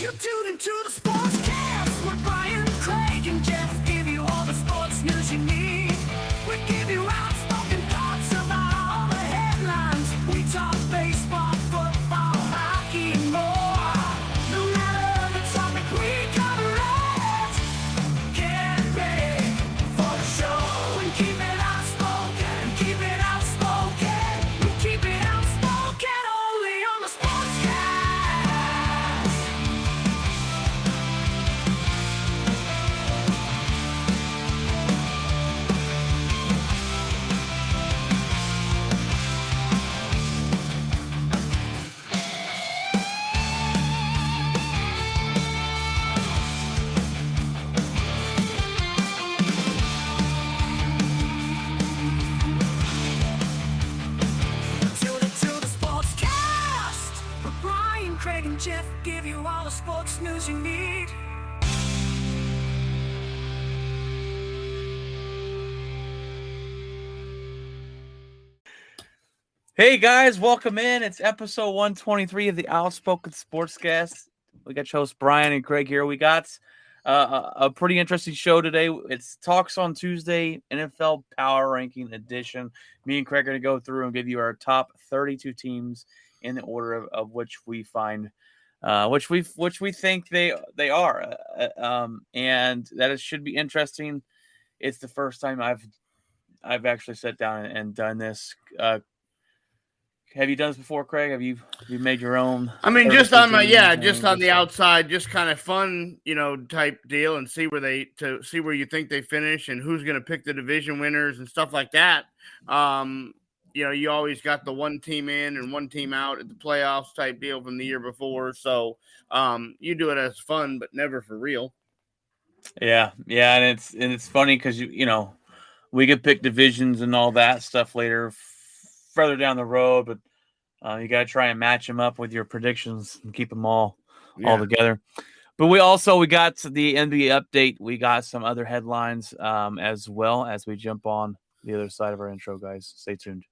You tune into the Sportscast with Brian, Craig, and Jeff. Give you all the sports news you need. We give you outspoken thoughts about all the headlines. We talk baseball, football, hockey, and more. No matter the topic, we cover it. Get ready for the show and keep it outspoken. Keep it outspoken. We keep it outspoken only on the Sportscast. Tune into the Sportscast with Brian, Craig, and Jeff. Give you all the sports news you need. Hey guys, welcome in. It's episode 123 of the Outspoken Sportscast. We got your hosts Brian and Craig here. We got a pretty interesting show today. It's Talks on Tuesday, NFL Power Ranking Edition. Me and Craig are going to go through and give you our top 32 teams in the order of which we find, which we think they are, and that it should be interesting. It's the first time I've actually sat down and done this. Have you done this before, Craig? Have you made your own? I mean, just on my thing? just on the outside, just kind of fun, type deal, and see where you think they finish and who's going to pick the division winners and stuff like that. You always got the one team in and one team out at the playoffs type deal from the year before. So you do it as fun, but never for real. Yeah, and it's funny because we could pick divisions and all that stuff later, further down the road, but you got to try and match them up with your predictions and keep them all together. But we got the NBA update. We got some other headlines as well as we jump on the other side of our intro, guys. Stay tuned.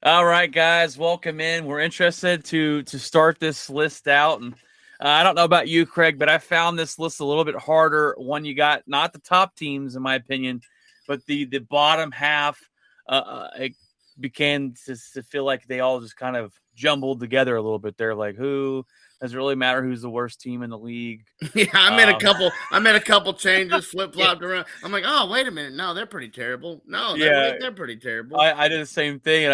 All right, guys, welcome in. We're interested to start this list out, and I don't know about you, Craig, but I found this list a little bit harder when you got not the top teams, in my opinion, but the bottom half. It began to feel like they all just kind of jumbled together a little bit. They're like, who does it really matter who's the worst team in the league? Yeah, I made a couple changes, flip flopped around. I'm like, oh, wait a minute, no, they're pretty terrible. No, they're pretty terrible. I did the same thing, and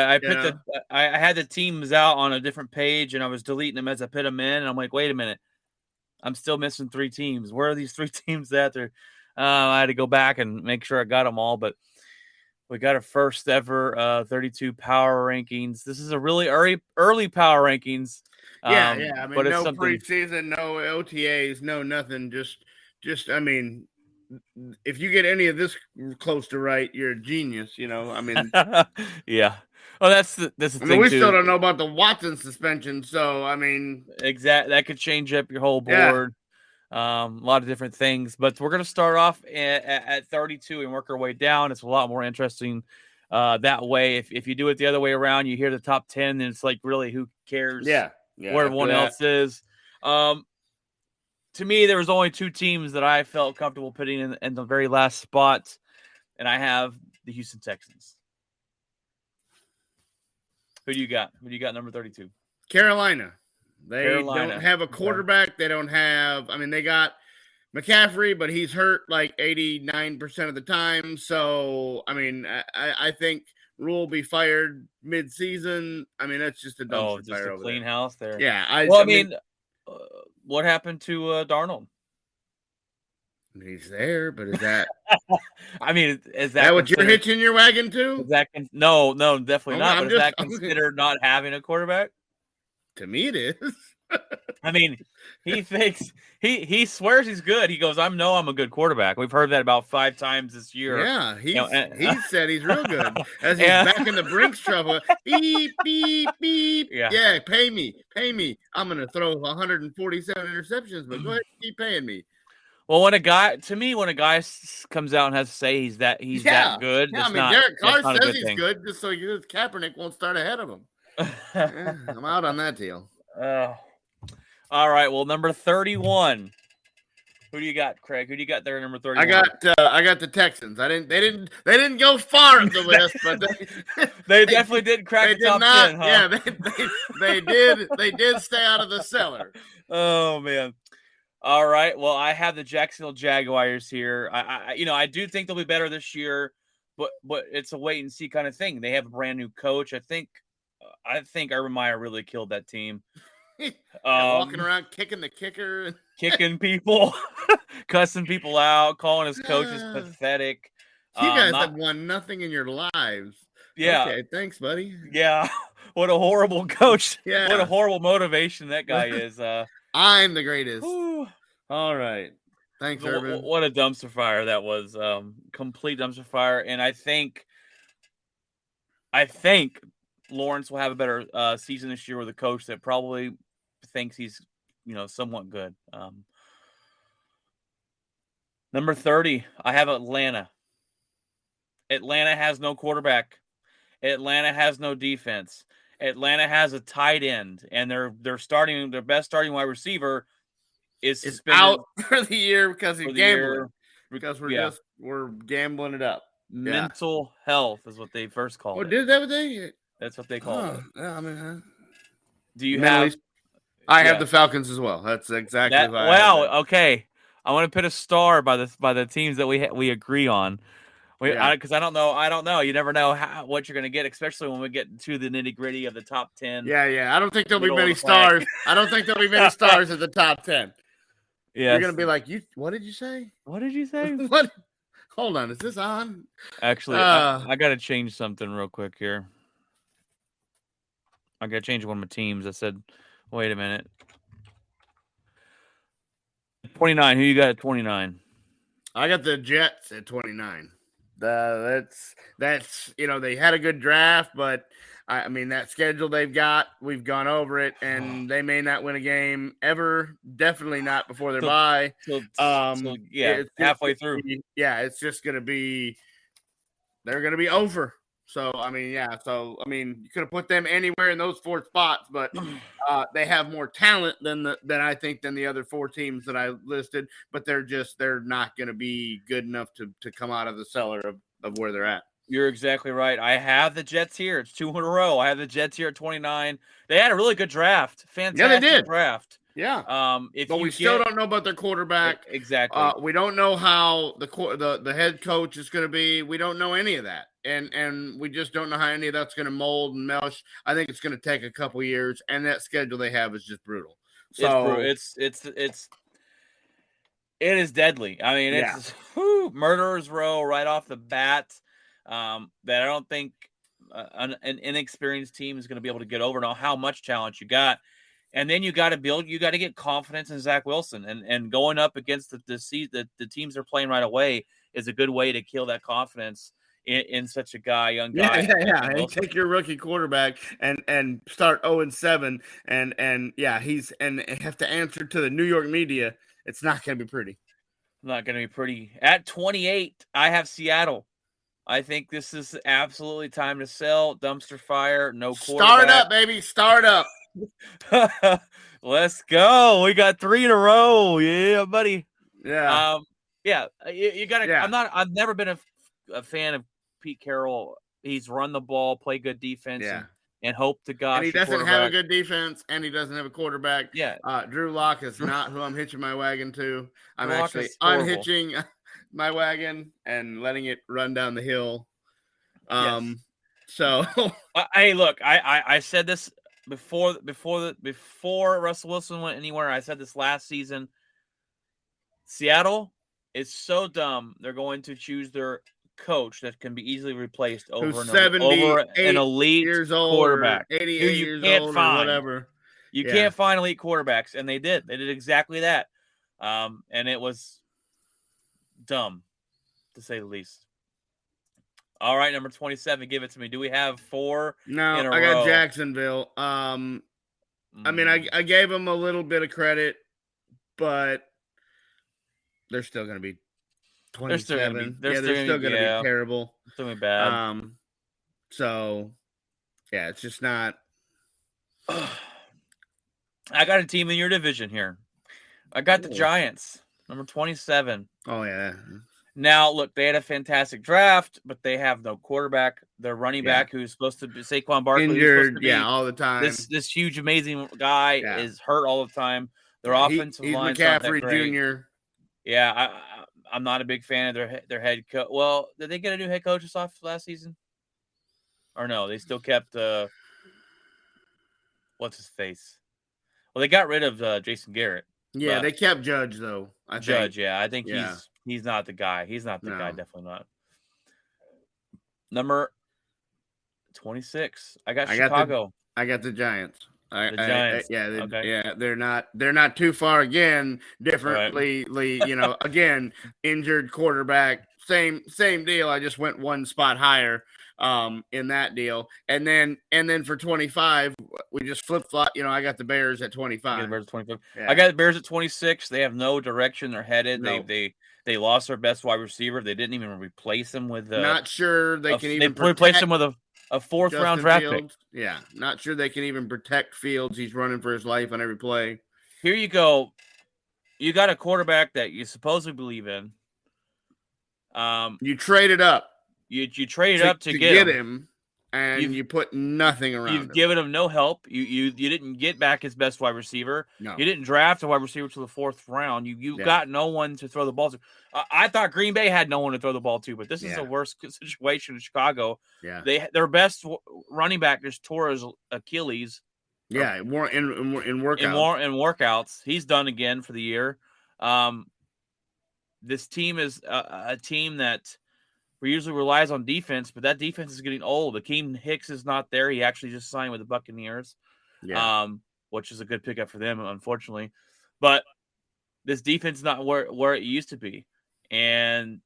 I had the teams out on a different page, and I was deleting them as I put them in, and I'm like, wait a minute, I'm still missing 3 teams. Where are these 3 teams at? I had to go back and make sure I got them all, but we got our first ever 32 power rankings. This is a really early power rankings. I mean, but no preseason, no OTAs, no nothing. Just, I mean, if you get any of this close to right, you're a genius. I mean, yeah. Well, that's the thing. We still don't know about the Watson suspension, so I mean, exactly, that could change up your whole board. Yeah. A lot of different things, but we're going to start off at 32 and work our way down. It's a lot more interesting that way. If you do it the other way around, you hear the top 10, and it's like, really, who cares? Yeah, where everyone else is. To me, there was only 2 teams that I felt comfortable putting in the very last spot, and I have the Houston Texans. Who do you got? Who do you got number 32? Carolina. They don't have a quarterback. They don't have – I mean, they got McCaffrey, but he's hurt like 89% of the time. So, I mean, I think Rule will be fired mid-season. I mean, that's just a dumpster just a clean house there. Yeah. I mean, what happened to Darnold? He's there, but is that – I mean, is that what you're hitching your wagon to? No, definitely not. But is that considered not having a quarterback? To me, it is. I mean, he thinks he swears he's good. He goes, I'm a good quarterback. We've heard that about 5 times this year. Yeah, You know, he said he's real good. As he's Yeah. back in the Brinks trouble. Beep, beep, beep. Yeah. Yeah, pay me. I'm going to throw 147 interceptions, but go ahead and keep paying me. Well, when a guy comes out and has to say he's that good, Yeah, I that's mean, not, Derek that's Carr not a says good he's thing. good just so Kaepernick won't start ahead of him. Yeah, I'm out on that deal. All right. Well, number 31. Who do you got, Craig? Who do you got there, number 31? I got the Texans. They didn't go far up the list, but they definitely did crack the top 10, huh? Yeah, they did stay out of the cellar. Oh man. All right. Well, I have the Jacksonville Jaguars here. I do think they'll be better this year, but it's a wait and see kind of thing. They have a brand new coach. I think Urban Meyer really killed that team. Walking around kicking the kicker, kicking people, cussing people out, calling his coaches pathetic. You guys have won nothing in your lives. Yeah. Okay, thanks, buddy. Yeah. What a horrible coach. Yeah. What a horrible motivation that guy is. I'm the greatest. Whew. All right. Thanks, Urban. What a dumpster fire that was. Complete dumpster fire. And I think Lawrence will have a better season this year with a coach that probably thinks he's, somewhat good. Number 30, I have Atlanta. Atlanta has no quarterback. Atlanta has no defense. Atlanta has a tight end, and their best starting wide receiver is out for the year because he's gambling. Because we're gambling it up. Mental health is what they first called it. Did that what they? That's what they called it. Yeah, I mean, do you have? I have the Falcons as well. That's exactly that. Wow. Okay. I want to put a star by the teams that we agree on. Because I don't know. You never know what you're going to get, especially when we get to the nitty gritty of the top 10. Yeah. I don't think there'll be many stars. I don't think there'll be many stars at the top 10. Yeah, you're going to be like, what did you say? What did you say? What? Hold on, is this on? Actually, I got to change something real quick here. I got to change one of my teams. I said, wait a minute. 29. Who you got at 29? I got the Jets at 29. That's they had a good draft, but I mean that schedule they've got, we've gone over it, and they may not win a game ever. Definitely not before their bye. Halfway through. It's just gonna be they're gonna be over. So I mean, you could have put them anywhere in those 4 spots, but they have more talent than I think than the other 4 teams that I listed. But they're not going to be good enough to come out of the cellar of where they're at. You're exactly right. I have the Jets here. It's 2 in a row. I have the Jets here at 29. They had a really good draft. Fantastic draft. Yeah. But we still don't know about their quarterback. Exactly. We don't know how the head coach is going to be. We don't know any of that. And we just don't know how any of that's going to mold and mesh. I think it's going to take a couple years, and that schedule they have is just brutal. So it is deadly. I mean, it's murderer's row right off the bat. That I don't think an inexperienced team is going to be able to get over. Now, how much talent you got, and then you got to get confidence in Zach Wilson, and going up against the teams they're playing right away is a good way to kill that confidence in such a young guy. Yeah. And take your rookie quarterback and start 0-7, and have to answer to the New York media. It's not going to be pretty. Not going to be pretty. At 28, I have Seattle. I think this is absolutely time to sell. Dumpster fire. No quarterback. Start up, baby. Start up. Let's go. We got 3 in a row. Yeah, buddy. Yeah. You got to. I've never been a fan of Pete Carroll. He's run the ball, play good defense, and hope to God. And he doesn't have a good defense, and he doesn't have a quarterback. Yeah. Drew Lock is not who I'm hitching my wagon to. I'm Lock actually unhitching my wagon and letting it run down the hill. So hey, look, I said this before Russell Wilson went anywhere. I said this last season. Seattle is so dumb. They're going to choose their coach that can be easily replaced over an elite years old, quarterback 88 who you years can't old, find. or whatever. You Yeah. can't find elite quarterbacks, and they did. They did exactly that, and it was dumb, to say the least. All right, number 27. Give it to me. Do we have 4 No, in a I row? got Jacksonville. I mean, I gave them a little bit of credit, but they're still going to be 27. They're still going to be terrible. Still gonna be bad. So yeah, it's just not. I got a team in your division here. I got the Ooh. Giants, number 27. Oh yeah. Now, look, they had a fantastic draft, but they have no quarterback. Their running Yeah. back, who's supposed to be Saquon Barkley, who's supposed Injured, to be yeah, all the time. this huge, amazing guy Yeah. is hurt all the time. Their offensive he's line's not that McCaffrey great. Jr. Yeah, I'm not a big fan of their head coach. Well, did they get a new head coach last season? Or no, they still kept what's his face? Well, they got rid of Jason Garrett. Yeah, but they kept Judge though. I Judge, think. yeah, I think Yeah. he's not the guy. He's not the guy. No. Definitely not. Number 26. I got I Chicago. got the Giants. The Giants. Yeah, they're not too far again. Differently, again, injured quarterback. Same deal. I just went one spot higher in that deal, and then for 25, we just flip flop. I got the Bears at 25. I got the Bears at 25. Yeah. I got the Bears at 26. They have no direction. They're headed. No. They lost their best wide receiver. They didn't even replace him with. Not sure they can even. They replaced him with a fourth round draft pick. Yeah, not sure they can even protect Fields. He's running for his life on every play. Here you go. You got a quarterback that you supposedly believe in. You traded up. You traded up to get him, and you put nothing around You've him. given him no help. You didn't get back his best wide receiver. No. You didn't draft a wide receiver to the 4th round. You Yeah. got no one to throw the ball to. I thought Green Bay had no one to throw the ball to, but this is Yeah. a worse situation in Chicago. Yeah, Their best running back just tore his Achilles. yeah, more in workouts. In workouts. He's done again for the year. This team is a team that usually relies on defense, but that defense is getting old. Akeem Hicks is not there. He actually just signed with the Buccaneers, which is a good pickup for them, unfortunately. But this defense is not where it used to be. And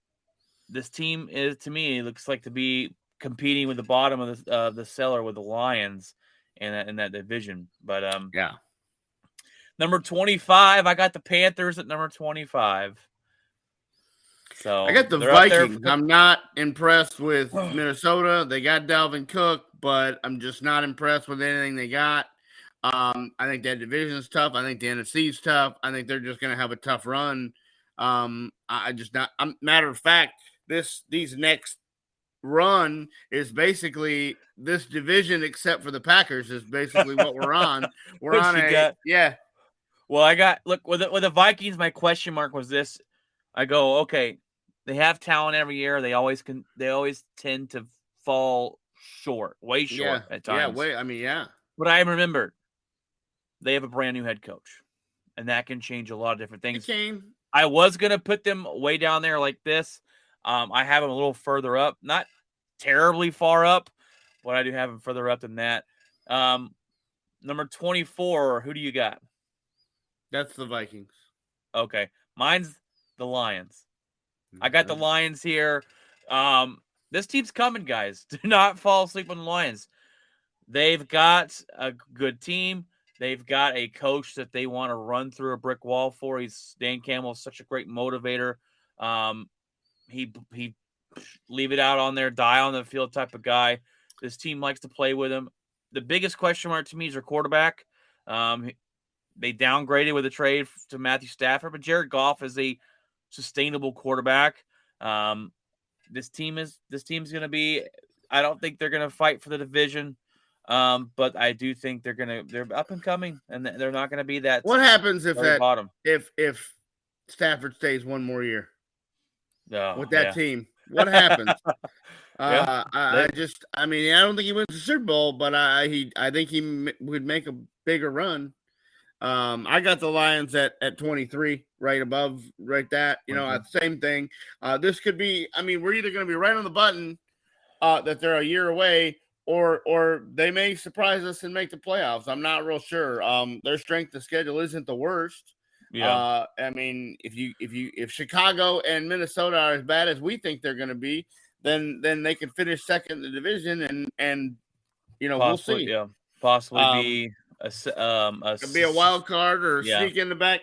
this team is, to me, looks like to be competing with the bottom of the cellar with the Lions in that division. But number 25, I got the Panthers at number 25. So I got the Vikings. I'm not impressed with Minnesota. They got Dalvin Cook, but I'm just not impressed with anything they got. I think that division is tough. I think the NFC is tough. I think they're just going to have a tough run. Matter of fact, these next run is basically this division, except for the Packers, is basically what we're on. We're on yeah. Well, with the Vikings, my question mark was this. I go, okay, they have talent every year. They always tend to fall short, way short at times. Yeah. But I remembered they have a brand new head coach, and that can change a lot of different things. I was going to put them way down there like this. I have them a little further up, not terribly far up, but I do have them further up than that. Number 24, who do you got? That's the Vikings. Okay. Mine's the Lions. I got the Lions here. This team's coming, guys. Do not fall asleep on the Lions. They've got a good team. They've got a coach that they want to run through a brick wall for. Dan Campbell's such a great motivator. He leave it out on there, die on the field type of guy. This team likes to play with him. The biggest question mark to me is their quarterback. They downgraded with a trade to Matthew Stafford, but Jared Goff is a sustainable quarterback. This team is going to be. I don't think they're going to fight for the division, but I do think they're up and coming, and they're not going to be that. What happens if bottom? If Stafford stays one more year with that team? What happens? I don't think he wins the Super Bowl, but I think he would make a bigger run. I got the Lions at 23, right above, that. Same thing. This could be. We're either going to be right on the button that they're a year away, or they may surprise us and make the playoffs. I'm not real sure. Their strength of schedule isn't the worst. Yeah. I mean, if Chicago and Minnesota are as bad as we think they're going to be, then they can finish second in the division, and Possibly, we'll see. yeah. Possibly be Could be a wild card or yeah. sneak in the back,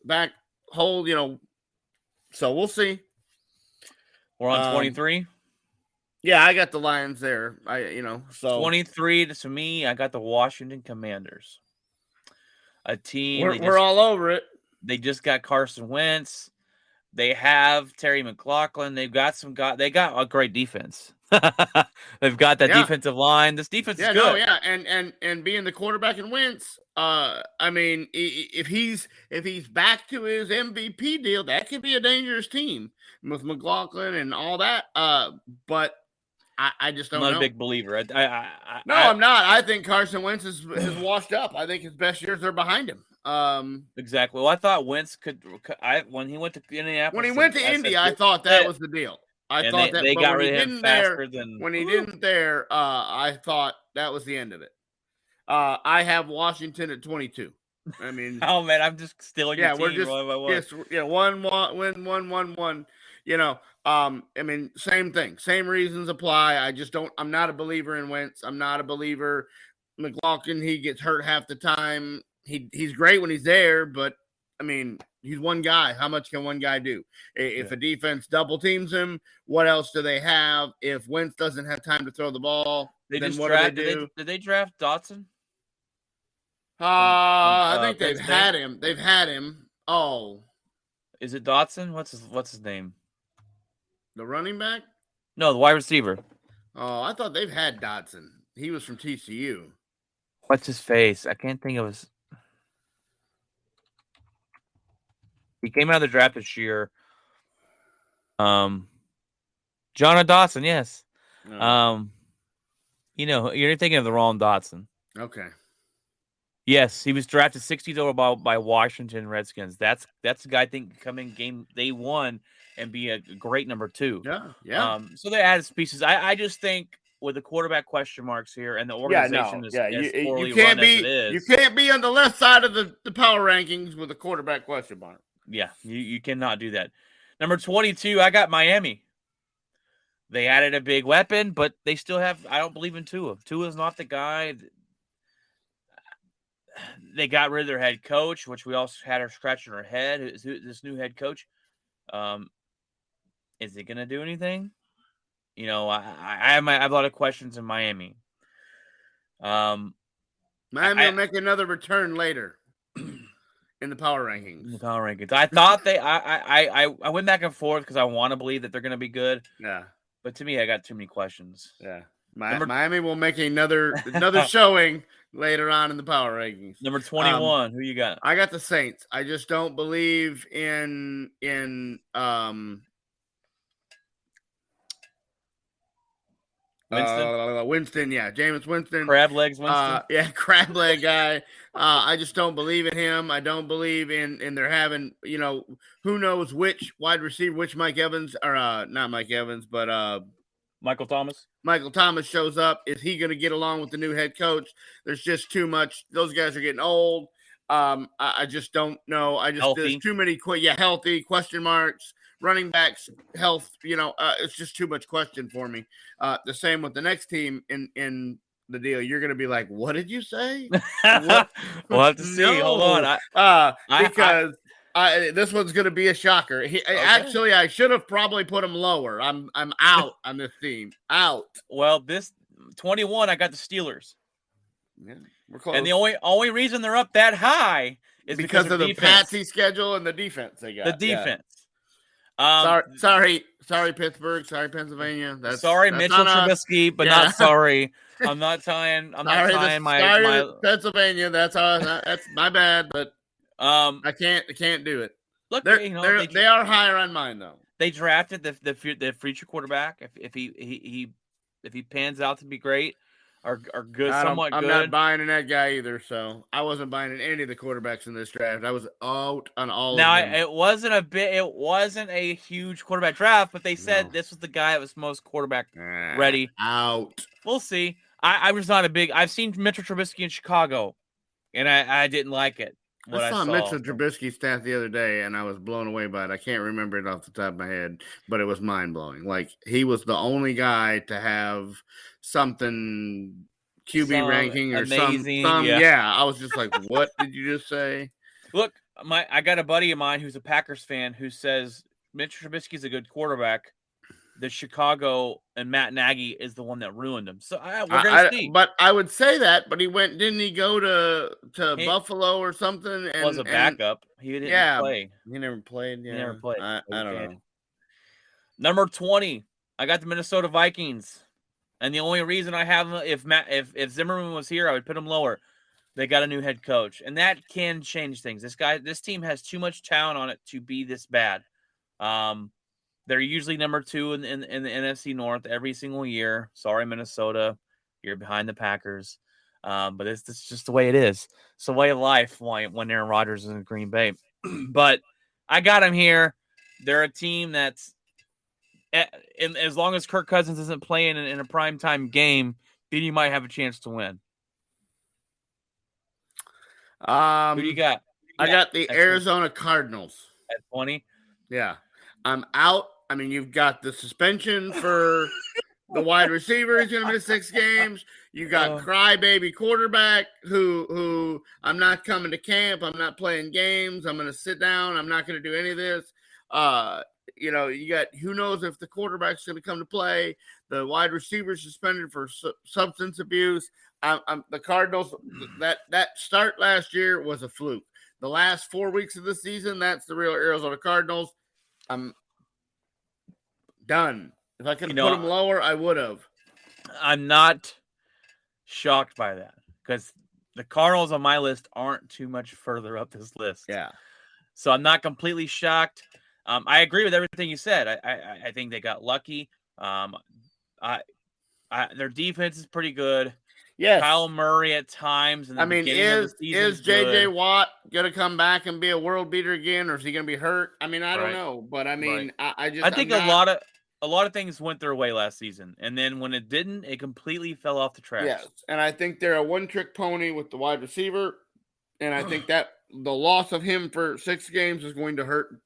back hold, So we'll see. We're on 23. Yeah, I got the Lions there. So 23 to me, I got the Washington Commanders. A team. We're all over it. They just got Carson Wentz. They have Terry McLaughlin. They got a great defense. They've got that defensive line. This defense is good. And being the quarterback in Wentz, I mean, if he's back to his MVP deal, that could be a dangerous team with McLaughlin and all that. But I just don't know. I'm not a big believer. I'm not. I think Carson Wentz has washed up. I think his best years are behind him. Exactly. Well, I thought Wentz when he went to Indianapolis. When he went to Indy, I thought that was the deal. I thought that they got rid of him faster than when he didn't there. I thought that was the end of it. I have Washington at 22. I mean, oh man, I'm just stealing your team. We're just one win, 1-1-1. I mean, same thing, same reasons apply. I'm not a believer in Wentz. I'm not a believer. McLaughlin, he gets hurt half the time. He's great when he's there, but I mean, he's one guy. How much can one guy do? If a defense double teams him, what else do they have? If Wentz doesn't have time to throw the ball, then what do they do? Did they draft Dotson? I think they've had him. They've had him. Oh, is it Dotson? What's his name? The running back? No, the wide receiver. Oh, I thought they've had Dotson. He was from TCU. What's his face? I can't think of his. He came out of the draft this year. John Dotson, yes. Oh. You're thinking of the wrong Dotson. Okay. Yes, he was drafted 60th overall by Washington Redskins. That's the guy I think can come in game day one and be a great number 2. Yeah. So they added pieces. I just think with the quarterback question marks here and the organization is poorly run as it is. You can't be on the left side of the power rankings with a quarterback question mark. Yeah, you cannot do that. Number 22, I got Miami. They added a big weapon, but they still have. I don't believe in Tua. Tua is not the guy. They got rid of their head coach, which we also had our scratching our head. Is this new head coach? Is he going to do anything? I have a lot of questions in Miami. Miami will make another return later. In the power rankings. I thought I went back and forth because I want to believe that they're going to be good. Yeah. But to me, I got too many questions. Yeah. Miami will make another showing later on in the power rankings. Number 21, who you got? I got the Saints. I just don't believe in Winston, Jameis Winston. Crab legs Winston. Crab leg guy. I just don't believe in him. I don't believe in their having, who knows which wide receiver, which Mike Evans, or not Mike Evans, but Michael Thomas. Michael Thomas shows up. Is he going to get along with the new head coach? There's just too much. Those guys are getting old. I just don't know. There's too many healthy question marks. Running backs, health, it's just too much question for me. The same with the next team in the deal. You're going to be like, what did you say? We'll have to see. Hold on. Because this one's going to be a shocker. Actually, I should have probably put him lower. I'm out on this team. Out. Well, this 21, I got the Steelers. Yeah, we're close. And the only reason they're up that high is because of the Patsy schedule and the defense they got. The defense. Sorry, Pittsburgh. Sorry, Pennsylvania. Sorry, Mitchell Trubisky, but not sorry. I'm not tying my Pennsylvania. That's my bad, but I can't do it. Look, they are higher on mine though. They drafted the future quarterback. If he pans out to be great, are good, I'm somewhat not good. buying in that guy either. So I wasn't buying in any of the quarterbacks in this draft. I was out on all Now of them. it wasn't a huge quarterback draft, but they said No. this was the guy that was most quarterback ready. Out. We'll see. I was not a big. I've seen Mitchell Trubisky in Chicago, and I didn't like it. What I saw saw. Mitchell Trubisky's stat the other day, and I was blown away by it. I can't remember it off the top of my head, but it was mind blowing. Like he was the only guy to have something QB ranking or amazing, some. yeah. Yeah, I was just like, what did you just say? Look, I got a buddy of mine who's a Packers fan who says Mitchell Trubisky's a good quarterback. The Chicago and Matt Nagy is the one that ruined him. So we're gonna see. But I would say that. But didn't he go to Buffalo or something? And was a backup. He didn't play. He never played. Yeah. He never played. I don't know. Number 20, I got the Minnesota Vikings, and the only reason I have them, if Zimmerman was here, I would put him lower. They got a new head coach, and that can change things. This team has too much talent on it to be this bad. They're usually number 2 in the NFC North every single year. Sorry, Minnesota, you're behind the Packers, but it's just the way it is. It's the way of life when Aaron Rodgers is in Green Bay. But I got them here. They're a team that's, as long as Kirk Cousins isn't playing in a primetime game, then you might have a chance to win. Who do you got? I got the Arizona Cardinals at 20. Yeah, I'm out. I mean, you've got the suspension for the wide receiver. He's going to miss 6 games. You got crybaby quarterback who I'm not coming to camp. I'm not playing games. I'm going to sit down. I'm not going to do any of this. You got who knows if the quarterback's going to come to play. The wide receiver suspended for substance abuse. The Cardinals, that start last year was a fluke. The last 4 weeks of the season, that's the real Arizona Cardinals. I'm done. If I could put them lower, I would have. I'm not shocked by that because the Cardinals on my list aren't too much further up this list. Yeah. So I'm not completely shocked. I agree with everything you said. I think they got lucky. Their defense is pretty good. Yes. Kyle Murray at times. Is J.J. Watt going to come back and be a world beater again, or is he going to be hurt? I don't know. But, I think a lot of things went their way last season. And then when it didn't, it completely fell off the tracks. Yes, and I think they're a one-trick pony with the wide receiver. And I think that the loss of him for 6 games is going to hurt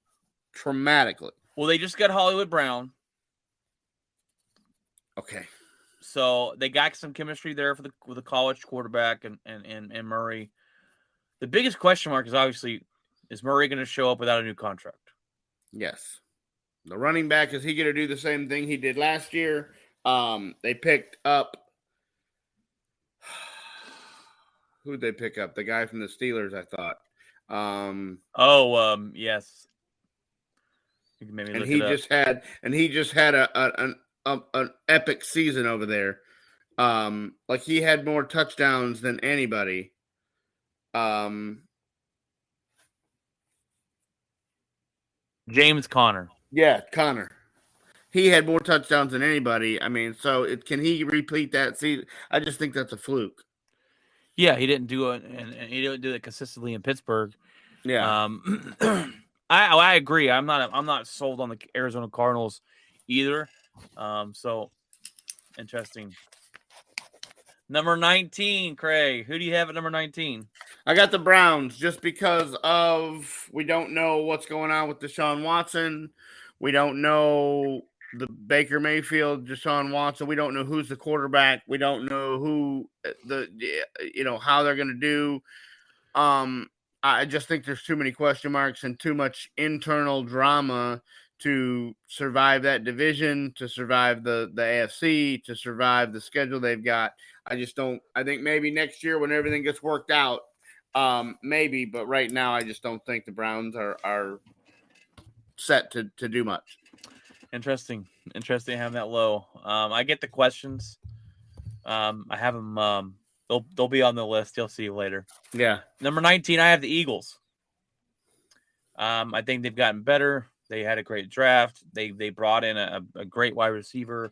dramatically. Well, they just got Hollywood Brown. Okay. So they got some chemistry there with the college quarterback and Murray. The biggest question mark is obviously, is Murray going to show up without a new contract? Yes. The running back, is he going to do the same thing he did last year? They picked up who'd they pick up? The guy from the Steelers, I thought. Yes. And he just had an epic season over there. Like he had more touchdowns than anybody. James Conner. Yeah, Conner. He had more touchdowns than anybody. Can he repeat that season? I just think that's a fluke. Yeah, he didn't do it, and he didn't do it consistently in Pittsburgh. Yeah. I agree. I'm not sold on the Arizona Cardinals either. So interesting. Number 19, Craig. Who do you have at number 19? I got the Browns just because we don't know what's going on with Deshaun Watson. We don't know the Baker Mayfield, Deshaun Watson. We don't know who's the quarterback. We don't know who how they're going to do. I just think there's too many question marks and too much internal drama to survive that division, to survive the AFC, to survive the schedule they've got. I think maybe next year when everything gets worked out, maybe, but right now I just don't think the Browns are set to do much. Interesting having that low. I get the questions. I have them. They'll be on the list. You'll see later. Yeah. Number 19, I have the Eagles. I think they've gotten better. They had a great draft. They brought in a great wide receiver.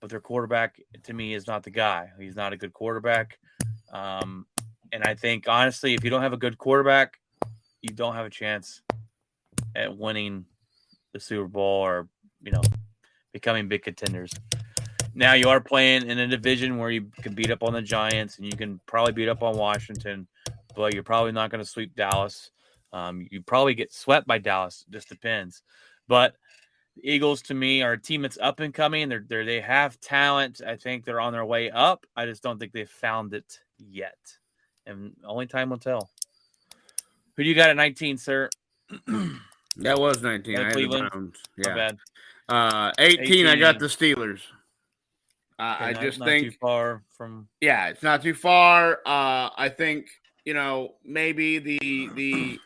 but their quarterback to me is not the guy. He's not a good quarterback. And I think honestly, if you don't have a good quarterback, you don't have a chance at winning the Super Bowl or, becoming big contenders. Now you are playing in a division where you can beat up on the Giants and you can probably beat up on Washington, but you're probably not going to sweep Dallas. You probably get swept by Dallas. Just depends. But the Eagles, to me, are a team that's up and coming. They have talent. I think they're on their way up. I just don't think they've found it yet. And only time will tell. Who do you got at 19, sir? That was 19. I had the Cleveland. Browns. Not Yeah. bad. 18, I got the Steelers. I Not just too think, far from. yeah, it's not too far. I think, maybe the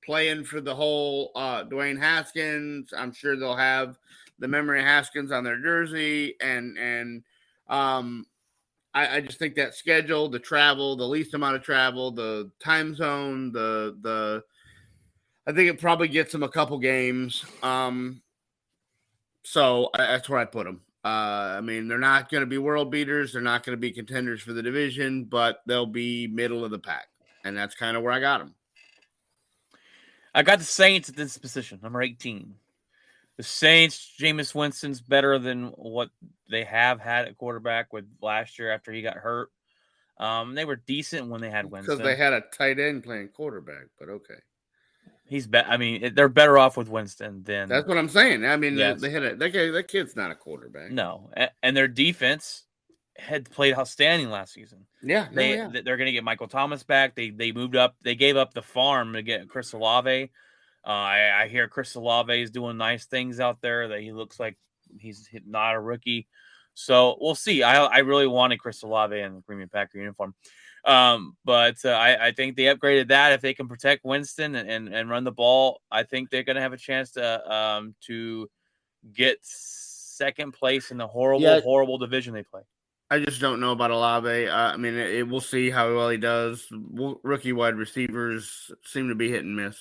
playing for the whole Dwayne Haskins. I'm sure they'll have the memory of Haskins on their jersey, and I just think that schedule, the travel, the least amount of travel, the time zone, I think it probably gets them a couple games. So that's where I put them. I mean, they're not going to be world beaters. They're not going to be contenders for the division, but they'll be middle of the pack. And that's kind of where I got them. I got the Saints at this position, number 18. The Saints, Jameis Winston's better than what they have had at quarterback with last year after he got hurt. They were decent when they had Winston. Because they had a tight end playing quarterback, but okay. They're better off with Winston than. That's what I'm saying. I mean, Yes. they had that kid's not a quarterback. No, and their defense had played outstanding last season. Yeah, They're going to get Michael Thomas back. They moved up. They gave up the farm to get Chris Olave. I hear Chris Olave is doing nice things out there. That he looks like he's not a rookie. So we'll see. I really wanted Chris Olave in the Green Bay Packer uniform. But I think they upgraded that. If they can protect Winston and run the ball, I think they're going to have a chance to get second place in the horrible division they play. I just don't know about Olave. I mean, we'll see how well he does. Rookie wide receivers seem to be hit and miss.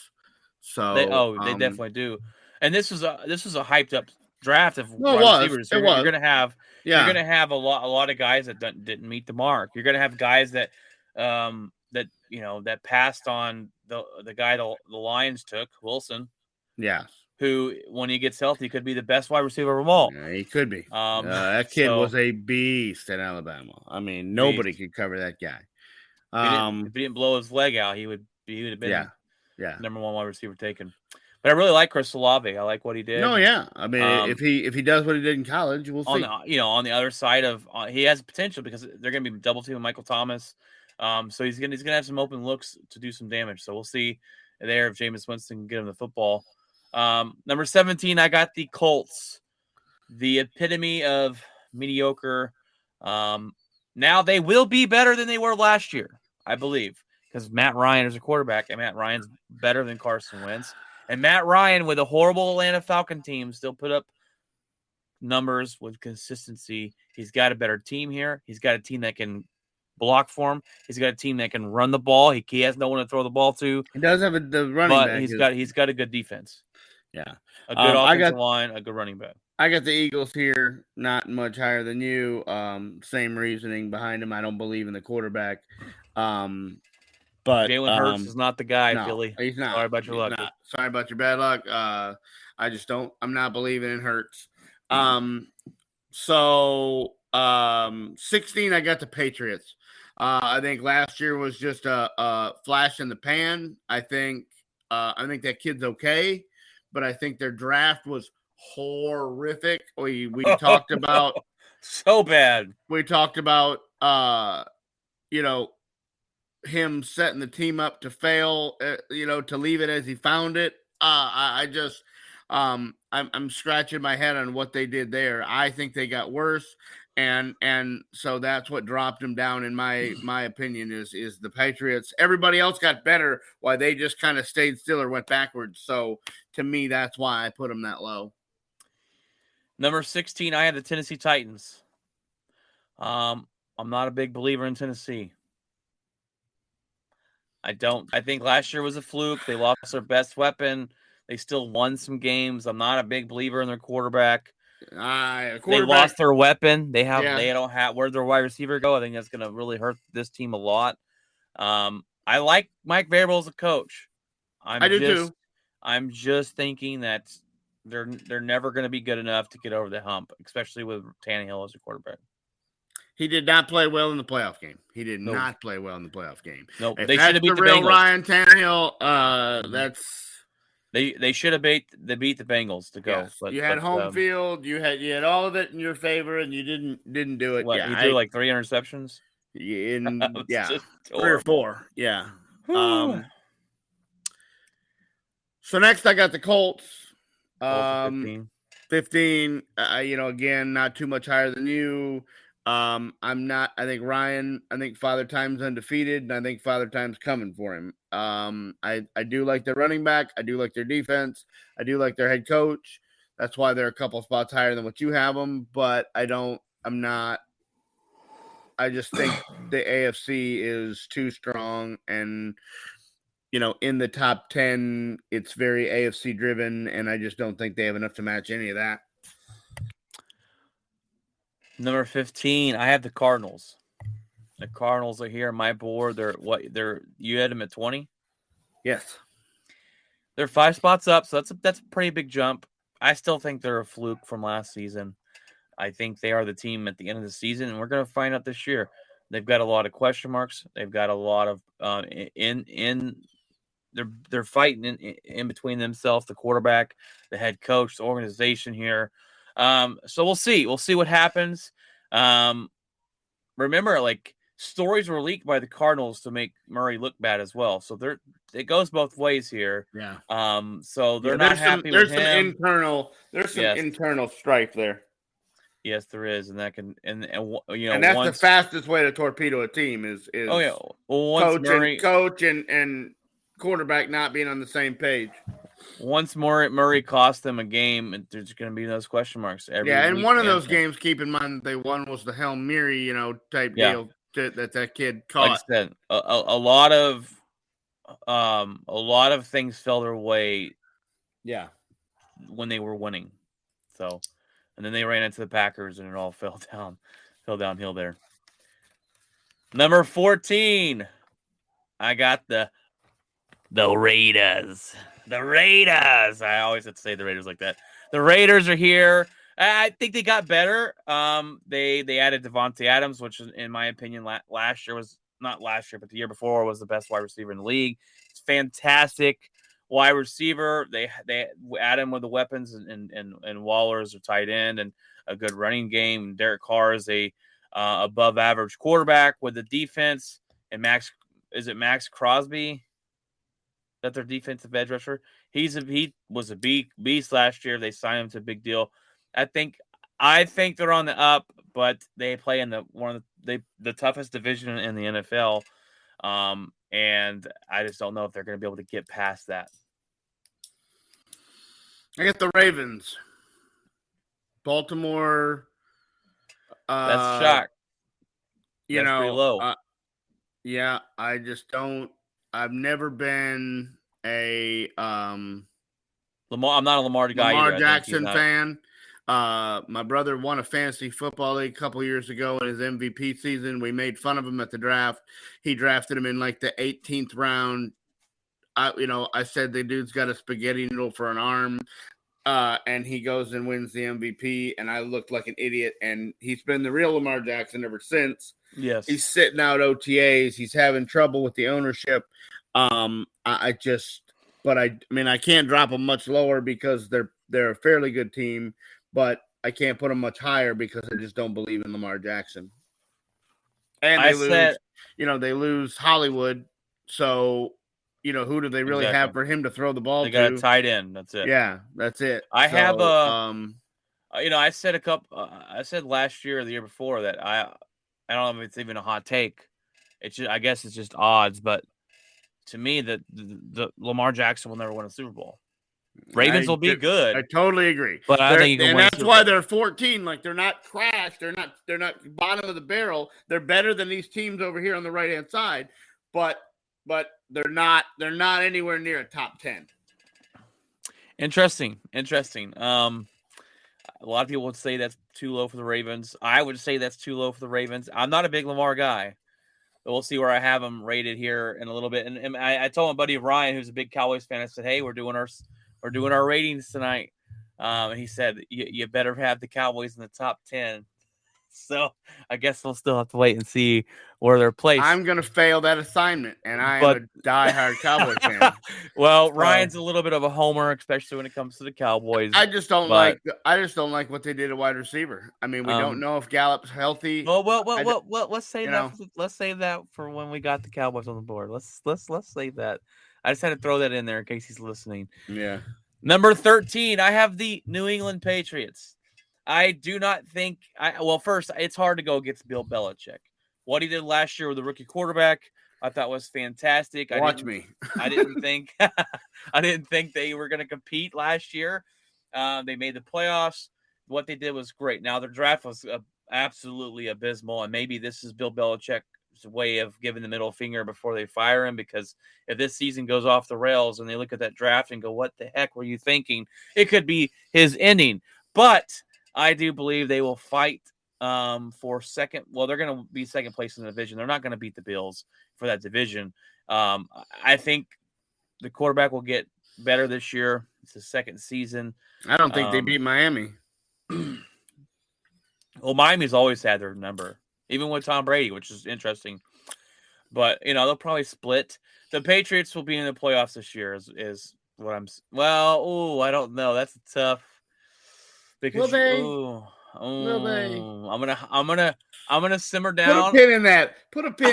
So they definitely do. And this was a hyped up draft of wide receivers. You're going to have a lot of guys that didn't meet the mark. You're going to have guys that that passed on the guy the Lions took, Wilson. Yeah. Who, when he gets healthy, could be the best wide receiver of them all. Yeah, he could be. That kid was a beast at Alabama. I mean, nobody could cover that guy. If he didn't blow his leg out, he would have been number one wide receiver taken. But I really like Chris Olave. I like what he did. No, yeah. I mean, if he does what he did in college, we'll see. On the other side of he has potential because they're going to be double teaming Michael Thomas. So he's going to have some open looks to do some damage. So we'll see there if Jameis Winston can get him the football. Number 17, I got the Colts, the epitome of mediocre. Now they will be better than they were last year, I believe, because Matt Ryan is a quarterback, and Matt Ryan's better than Carson Wentz. And Matt Ryan, with a horrible Atlanta Falcon team, still put up numbers with consistency. He's got a better team here. He's got a team that can block for him. He's got a team that can run the ball. He has no one to throw the ball to. He does have the running back. But he's got a good defense. Yeah. A good offensive line, a good running back. I got the Eagles here, not much higher than you. Same reasoning behind him. I don't believe in the quarterback. But Jalen Hurts is not the guy, no, Philly. He's not. Sorry about your luck. Sorry about your bad luck. I just don't. I'm not believing in Hurts. 16, I got the Patriots. I think last year was just a flash in the pan. I think that kid's okay, but I think their draft was horrific. We talked about so bad. We talked about him setting the team up to fail, to leave it as he found it. I'm scratching my head on what they did there. I think they got worse. And so that's what dropped him down, in my opinion, is the Patriots. Everybody else got better while they just kind of stayed still or went backwards. So to me, that's why I put them that low. Number 16, I had the Tennessee Titans. I'm not a big believer in Tennessee. I think last year was a fluke. They lost their best weapon. They still won some games. I'm not a big believer in their quarterback. They Quarterback. lost their weapon. They Yeah. don't have where'd their wide receiver go. I think that's going to really hurt this team a lot. I like Mike Vrabel as a coach. I do too. I'm just thinking that they're never going to be good enough to get over the hump, especially with Tannehill as a quarterback. He did not play well in the playoff game. He did Nope. not play well in the playoff game. Nope. If They that's should have beat the real Bengals. Ryan Tannehill, that's They should have beat the Bengals to go. yes. You had home field. You had all of it in your favor, and you didn't do it. What, Yeah, he threw like 3 interceptions. in Just 3 or horrible. 4. Yeah. So next I got the Colts. 15. Again, not too much higher than you. I'm not. I think Father Time's undefeated, and I think Father Time's coming for him. I do like their running back. I do like their defense. I do like their head coach. That's why they're a couple spots higher than what you have them. But I'm not. I just think the AFC is too strong, and in the top 10, it's very AFC driven, and I just don't think they have enough to match any of that. Number 15, I have the Cardinals. The Cardinals are here on my board. You had them at 20? Yes. They're 5 spots up, so that's a pretty big jump. I still think they're a fluke from last season. I think they are the team at the end of the season, and we're going to find out this year. They've got a lot of question marks. They've got a lot of they're fighting in between themselves, the quarterback, the head coach, the organization here. So we'll see. We'll see what happens. Remember, like, stories were leaked by the Cardinals to make Murray look bad as well. So it goes both ways here. Yeah. So they're not happy with him. There's some internal strife there. Yes, there is, and that can and that's the fastest way to torpedo a team is coach and quarterback not being on the same page. Once Murray cost them a game, there's going to be those question marks every and week. One of those games, keep in mind, they won was the Hail Mary, type deal that kid caught. Like I said, a lot of things fell their way. Yeah, when they were winning, so. And then they ran into the Packers, and it all fell downhill there. Number 14, I got the Raiders. The Raiders. I always have to say the Raiders like that. The Raiders are here. I think they got better. They added Devontae Adams, which in my opinion last year was not last year, but the year before was the best wide receiver in the league. It's fantastic. Wide receiver, they add him with the weapons, and Waller is a tight end and a good running game. Derek Carr is a above average quarterback with the defense. And Max Crosby? That their defensive edge rusher? He was a beast last year. They signed him to a big deal. I think they're on the up, but they play in the toughest division in the NFL. And I just don't know if they're going to be able to get past that. I got the Ravens. Baltimore. That's a shock. That's pretty low. I just don't. I've never been a Lamar. I'm not a Lamar guy. Lamar Jackson fan. My brother won a fantasy football league a couple years ago in his MVP season. We made fun of him at the draft. He drafted him in like the 18th round. I said the dude's got a spaghetti noodle for an arm, and he goes and wins the MVP, and I looked like an idiot, and he's been the real Lamar Jackson ever since. Yes. He's sitting out OTAs. He's having trouble with the ownership. I can't drop him much lower because they're a fairly good team, but I can't put them much higher because I just don't believe in Lamar Jackson. And they lose Hollywood, so who do they really have for him to throw the ball to? They got a tight end. That's it. Yeah, that's it. I said I said last year or the year before that I don't know if it's even a hot take. I guess it's just odds, but to me, the Lamar Jackson will never win a Super Bowl. Ravens will be good. I totally agree. But I think that's why they're 14. Like, they're not trash. They're not bottom of the barrel. They're better than these teams over here on the right hand side. But they're not anywhere near a top 10. Interesting. A lot of people would say that's too low for the Ravens. I would say that's too low for the Ravens. I'm not a big Lamar guy. But we'll see where I have him rated here in a little bit. And I told my buddy Ryan, who's a big Cowboys fan, I said, "Hey, we're doing our ratings tonight." And he said, "You better have the Cowboys in the top 10." So I guess we'll still have to wait and see where they're placed. I'm going to fail that assignment, and I am a diehard Cowboys fan. Well, Ryan's a little bit of a homer, especially when it comes to the Cowboys. I just don't like what they did at wide receiver. I mean, we don't know if Gallup's healthy. Well, let's save that. Let's save that for when we got the Cowboys on the board. Let's save that. I just had to throw that in there in case he's listening. Yeah. Number 13, I have the New England Patriots. I do not think first, it's hard to go against Bill Belichick. What he did last year with the rookie quarterback, I thought was fantastic. I didn't think they were going to compete last year. They made the playoffs. What they did was great. Now their draft was absolutely abysmal, and maybe this is Bill Belichick's way of giving the middle finger before they fire him, because if this season goes off the rails and they look at that draft and go, "What the heck were you thinking?" It could be his ending. But I do believe they will fight for second. Well, they're going to be second place in the division. They're not going to beat the Bills for that division. I think the quarterback will get better this year. It's his second season. I don't think they beat Miami. Well, Miami's always had their number, even with Tom Brady, which is interesting. But, they'll probably split. The Patriots will be in the playoffs this year is what I'm – I don't know. That's tough. Because Will they? I'm gonna simmer down. Put a pin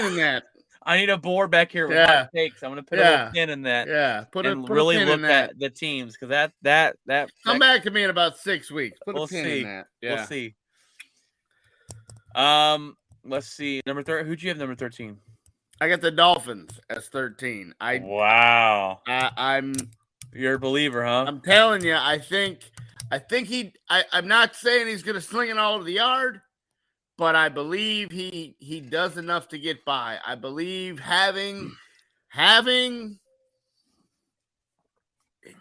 in that. I need a board back here with my takes. I'm gonna put a pin in that. Yeah, put really a pin look in that. at the teams, because that come back to me in about 6 weeks. We'll pin see. in that. Yeah. We'll see. Let's see. Number 13. Who'd you have number 13? I got the Dolphins as 13. Wow. I'm You're a believer, huh? I'm telling you, I think I'm not saying he's going to sling it all over the yard, but I believe he does enough to get by. I believe having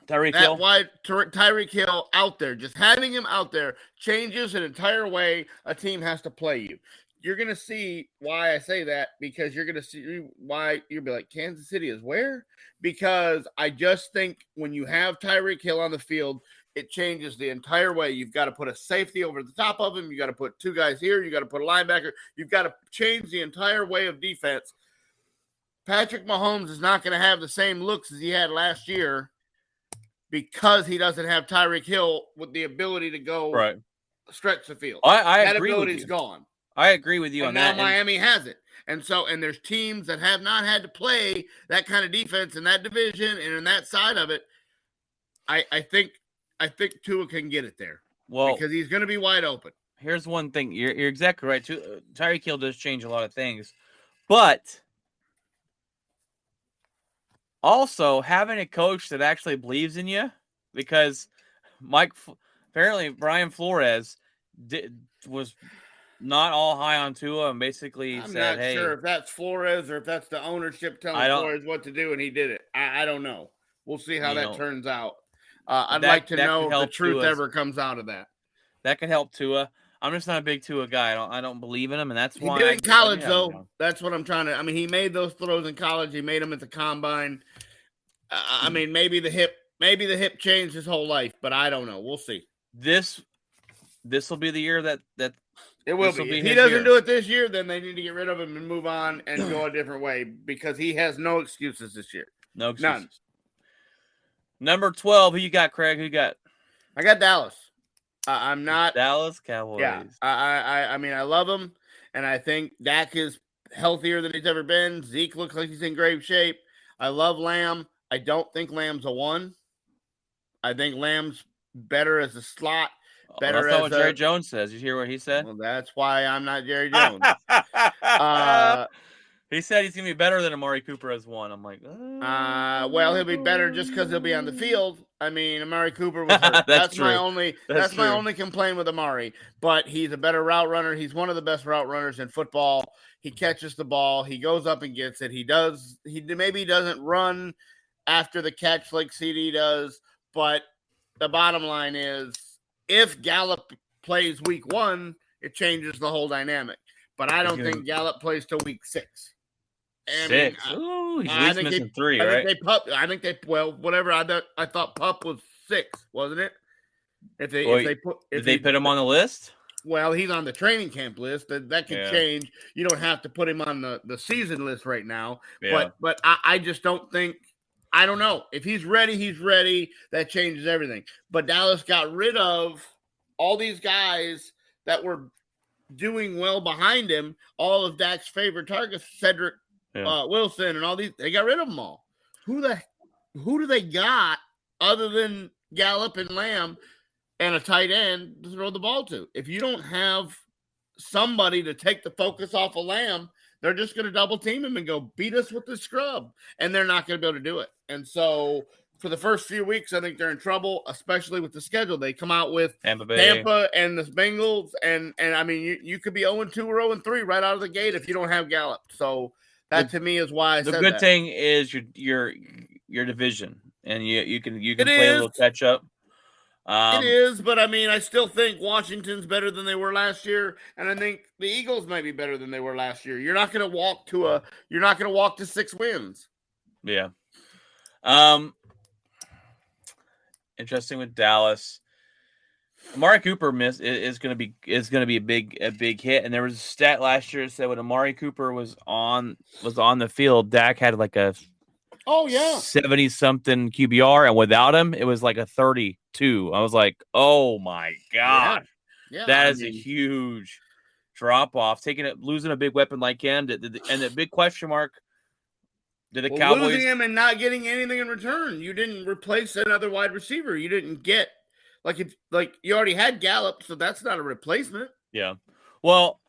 Tyreek Hill out there, just having him out there changes an entire way a team has to play you. You're going to see why I say that, because you're going to see why you'll be like, Kansas City is where? Because I just think when you have Tyreek Hill on the field, it changes the entire way. You've got to put a safety over the top of him. You got to put two guys here. You got to put a linebacker. You've got to change the entire way of defense. Patrick Mahomes is not going to have the same looks as he had last year because he doesn't have Tyreek Hill with the ability to go stretch the field. That agree ability's gone. I agree with you on that. Now Miami has it. And there's teams that have not had to play that kind of defense in that division and in that side of it. I think Tua can get it there. Well, because he's going to be wide open. Here's one thing. You're exactly right. Tyreek Hill does change a lot of things. But also having a coach that actually believes in you, because apparently Brian Flores was not all high on Tua and basically said, "Hey." I'm not sure if that's Flores or if that's the ownership telling Flores what to do, and he did it. I don't know. We'll see how that turns out. I'd like to know if the truth ever comes out of that. That could help Tua. I'm just not a big Tua guy. I don't believe in him, and that's why he did in college, though. That's what I'm trying to. I mean, he made those throws in college. He made them at the combine. I mean, maybe the hip changed his whole life, but I don't know. We'll see. This will be the year that it will be. If he doesn't do it this year, then they need to get rid of him and move on and go a different way, because he has no excuses this year. No excuses. None. Number 12, who you got, Craig? Who you got? I got Dallas. I'm not Dallas Cowboys. Yeah, I mean, I love him, and I think Dak is healthier than he's ever been. Zeke looks like he's in great shape. I love Lamb. I don't think Lamb's a 1. I think Lamb's better as a slot. Better that's not what Jerry Jones says. You hear what he said? Well, that's why I'm not Jerry Jones. He said he's gonna be better than Amari Cooper as 1. I'm like, well, he'll be better just because he'll be on the field. I mean, Amari Cooper was hurt. that's my only complaint with Amari. But he's a better route runner. He's one of the best route runners in football. He catches the ball. He goes up and gets it. He maybe doesn't run after the catch like CD does, but the bottom line is if Gallup plays week 1, it changes the whole dynamic. But I don't Yeah. think Gallup plays till week 6. I mean, 6. Ooh, he's at least missing 3, I right? think they whatever. I thought Pup was 6, wasn't it? If they Did they put him on the list? Well, he's on the training camp list. That can Yeah. change. You don't have to put him on the season list right now. Yeah. But I just don't think. I don't know. If he's ready, he's ready. That changes everything. But Dallas got rid of all these guys that were doing well behind him. All of Dak's favorite targets, Cedric Wilson, and all these. They got rid of them all. Who do they got other than Gallup and Lamb and a tight end to throw the ball to? If you don't have somebody to take the focus off of Lamb, they're just going to double team him and go beat us with the scrub, and they're not going to be able to do it. And so for the first few weeks, I think they're in trouble, especially with the schedule. They come out with Tampa and the Bengals, and I mean, you could be 0-2 or 0-3 right out of the gate if you don't have Gallup. So that to me is why I said the good that. thing is your division, and you can play a little catch up. It is, but I mean, I still think Washington's better than they were last year, and I think the Eagles might be better than they were last year. You're not going to walk to 6 wins. Yeah. Interesting with Dallas. Amari Cooper is going to be a big hit, and there was a stat last year that said when Amari Cooper was on the field, Dak had like a 70-something QBR, and without him, it was like a 32. I was like, oh my god, that is a huge drop off. Losing a big weapon like him, and the big question mark. Did the Cowboys losing him and not getting anything in return? You didn't replace another wide receiver. You didn't get you already had Gallup, so that's not a replacement. Yeah. Well,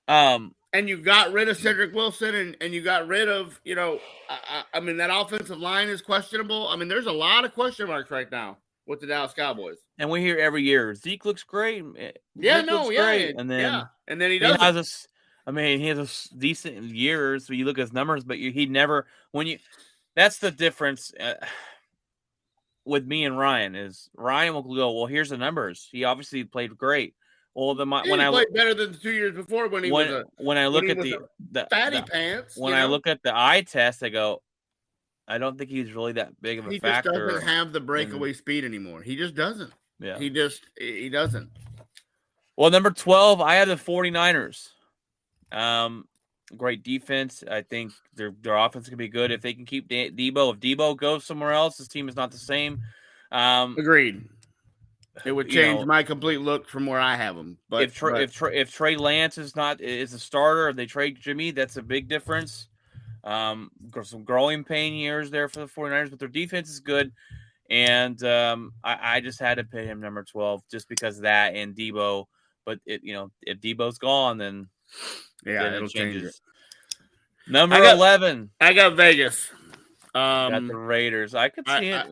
and you got rid of Cedric Wilson, and you got rid of, I mean, that offensive line is questionable. I mean, there's a lot of question marks right now with the Dallas Cowboys. And we hear every year, Zeke looks great. Great. And then he doesn't. He has a decent years. So you look at his numbers, but he never that's the difference with me and Ryan is Ryan will go, well, here's the numbers. He obviously played great. Well, when I played better than the 2 years before when I look at the fatty pants. When I look at the eye test, I go, I don't think he's really that big of a factor. He just doesn't have the breakaway speed anymore. He just doesn't. Yeah. He doesn't. Well, number 12, I have the 49ers. Great defense. I think their offense can be good if they can keep Debo. If Debo goes somewhere else, his team is not the same. Agreed. It would change my complete look from where I have them. But if Trey Lance is a starter, if they trade Jimmy, that's a big difference. Some growing pain years there for the 49ers, but their defense is good. And I just had to put him number 12 just because of that and Debo. But if Debo's gone, then it'll change it. Number 11. I got Vegas. Got the Raiders. I could see it.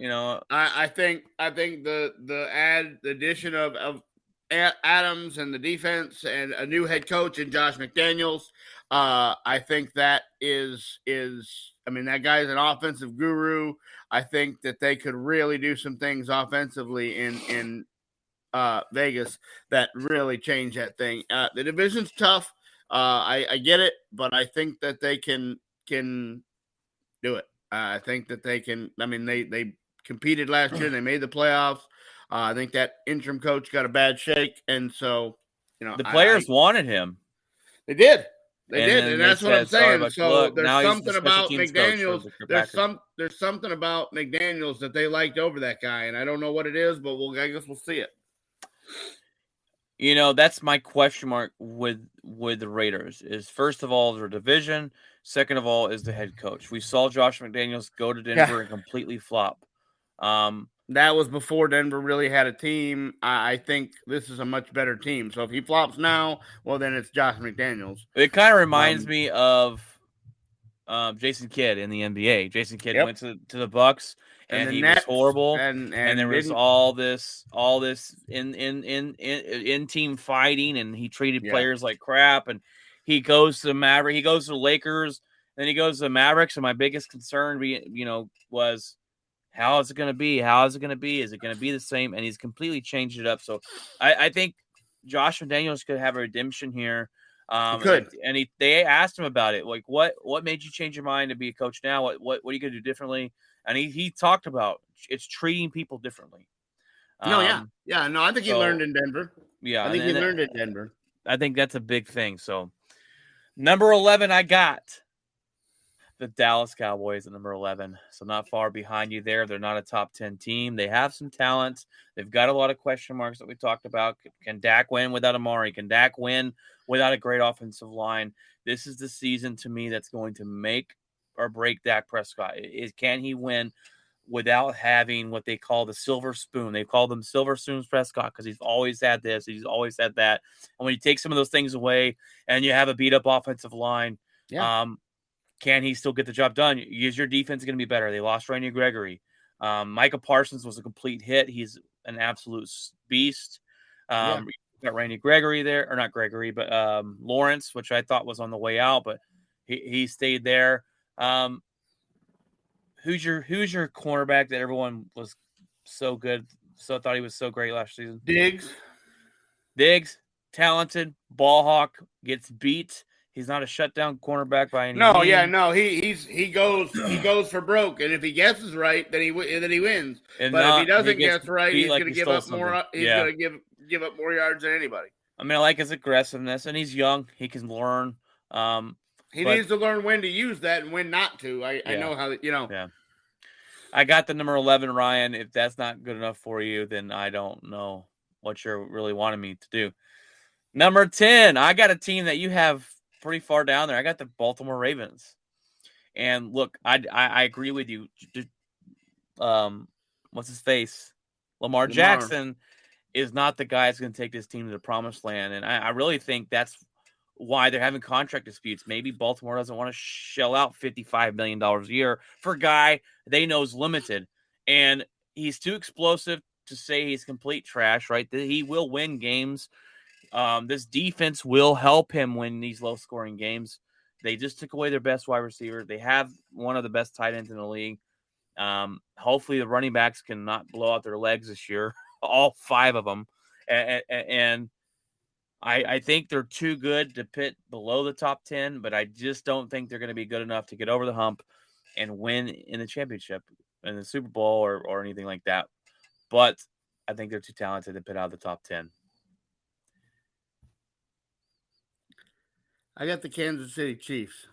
I think the addition of Adams and the defense and a new head coach and Josh McDaniels. I think that is. I mean, that guy's an offensive guru. I think that they could really do some things offensively in Vegas that really change that thing. The division's tough. I get it, but I think that they can do it. I think that they can. I mean, they competed last year. They made the playoffs. I think that interim coach got a bad shake, and so the players wanted him. They did. They did, and that's what I'm saying. So there's now something about McDaniels. There's something about McDaniels that they liked over that guy, and I don't know what it is, but I guess we'll see it. That's my question mark with the Raiders is first of all their division, second of all is the head coach. We saw Josh McDaniels go to Denver and completely flop. That was before Denver really had a team. I think this is a much better team. So if he flops now, well, then it's Josh McDaniels. It kind of reminds me of Jason Kidd in the NBA. Jason Kidd went to the Bucks. And he was horrible, and there was all this in team fighting, and he treated players like crap. And he goes to the Maverick, he goes to the Lakers, then he goes to the Mavericks. And my biggest concern, was How is it going to be? How is it going to be? Is it going to be the same? And he's completely changed it up. So I think Josh McDaniels could have a redemption here. Could. And they asked him about it. Like, what made you change your mind to be a coach now? What are you going to do differently? And he talked about it's treating people differently. No, I think he learned in Denver. Yeah, I think he learned in Denver. I think that's a big thing. So, number 11, I got the Dallas Cowboys at number 11. So, not far behind you there. They're not a top 10 team. They have some talent. They've got a lot of question marks that we talked about. Can Dak win without Amari? Can Dak win without a great offensive line? This is the season to me that's going to make or break Dak Prescott. Can he win without having what they call the silver spoon? They call them silver spoons Prescott because he's always had this, he's always had that. And when you take some of those things away and you have a beat up offensive line, can he still get the job done? Is your defense going to be better? They lost Randy Gregory. Micah Parsons was a complete hit. He's an absolute beast. Got Randy Gregory there, or not Gregory, but Lawrence, which I thought was on the way out, but he stayed there. Who's your cornerback that everyone was so good, so thought he was so great last season? Diggs, talented, ball hawk, gets beat. He's not a shutdown cornerback by any means. He goes for broke, and if he guesses right, then he wins. But if he doesn't guess right, he's going to give up more. He's going to give up more yards than anybody. I mean, I like his aggressiveness, and he's young. He can learn. He needs to learn when to use that and when not to. I know how, Yeah. I got the number 11, Ryan. If that's not good enough for you, then I don't know what you're really wanting me to do. Number 10, I got a team that you have pretty far down there. I got the Baltimore Ravens. And look, I agree with you. What's his face? Lamar Jackson is not the guy that's going to take this team to the promised land. And I really think that's why they're having contract disputes. Maybe Baltimore doesn't want to shell out $55 million a year for a guy they know is limited. And he's too explosive to say he's complete trash, right? He will win games. This defense will help him win these low-scoring games. They just took away their best wide receiver. They have one of the best tight ends in the league. Hopefully the running backs can not blow out their legs this year, all 5 of them. And I think they're too good to pit below the top 10, but I just don't think they're going to be good enough to get over the hump and win in the championship, in the Super Bowl or anything like that. But I think they're too talented to pit out of the top 10. I got the Kansas City Chiefs.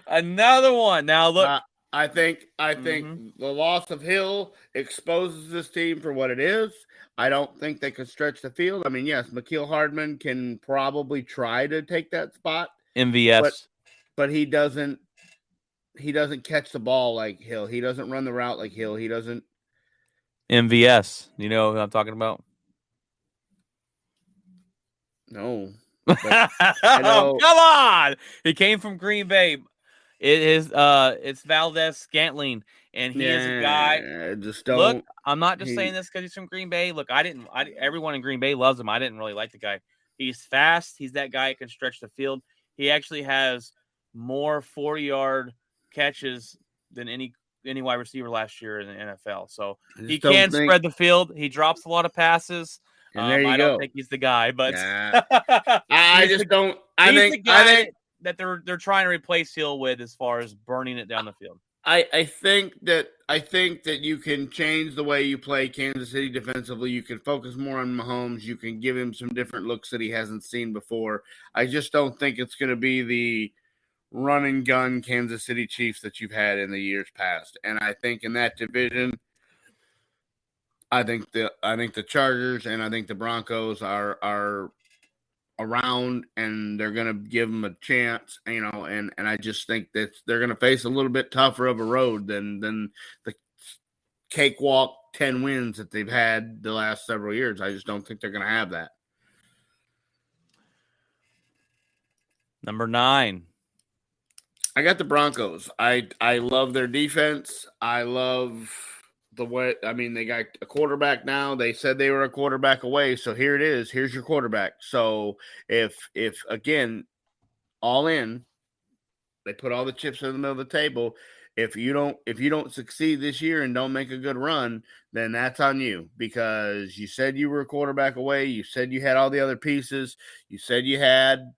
Another one. Now look, I think the loss of Hill exposes this team for what it is. I don't think they could stretch the field. I mean, yes, Mecole Hardman can probably try to take that spot. MVS. But he doesn't catch the ball like Hill. He doesn't run the route like Hill. He doesn't. MVS. You know who I'm talking about? No. Oh, come on. He came from Green Bay. It's Valdez-Scantling, and he is a guy. Just don't. Look, I'm not just saying this because he's from Green Bay. Look, everyone in Green Bay loves him. I didn't really like the guy. He's fast. He's that guy who can stretch the field. He actually has more 40-yard catches than any wide receiver last year in the NFL. So he can spread the field. He drops a lot of passes. And there you I go. don't think he's the guy, but I just don't. I think that they're trying to replace Hill with as far as burning it down the field. I think that you can change the way you play Kansas City defensively. You can focus more on Mahomes. You can give him some different looks that he hasn't seen before. I just don't think it's going to be the run and gun Kansas City Chiefs that you've had in the years past. And I think in that division, I think the Chargers and I think the Broncos are around, and they're going to give them a chance, and I just think that they're going to face a little bit tougher of a road than the cakewalk 10 wins that they've had the last several years. I just don't think they're going to have that. Number 9. I got the Broncos. I love their defense. I love the way, they got a quarterback now. They said they were a quarterback away, so here it is. Here's your quarterback. So if again, all in, They put all the chips in the middle of the table. If you don't succeed this year and don't make a good run, then that's on you, because you said you were a quarterback away. You said you had all the other pieces. You said you had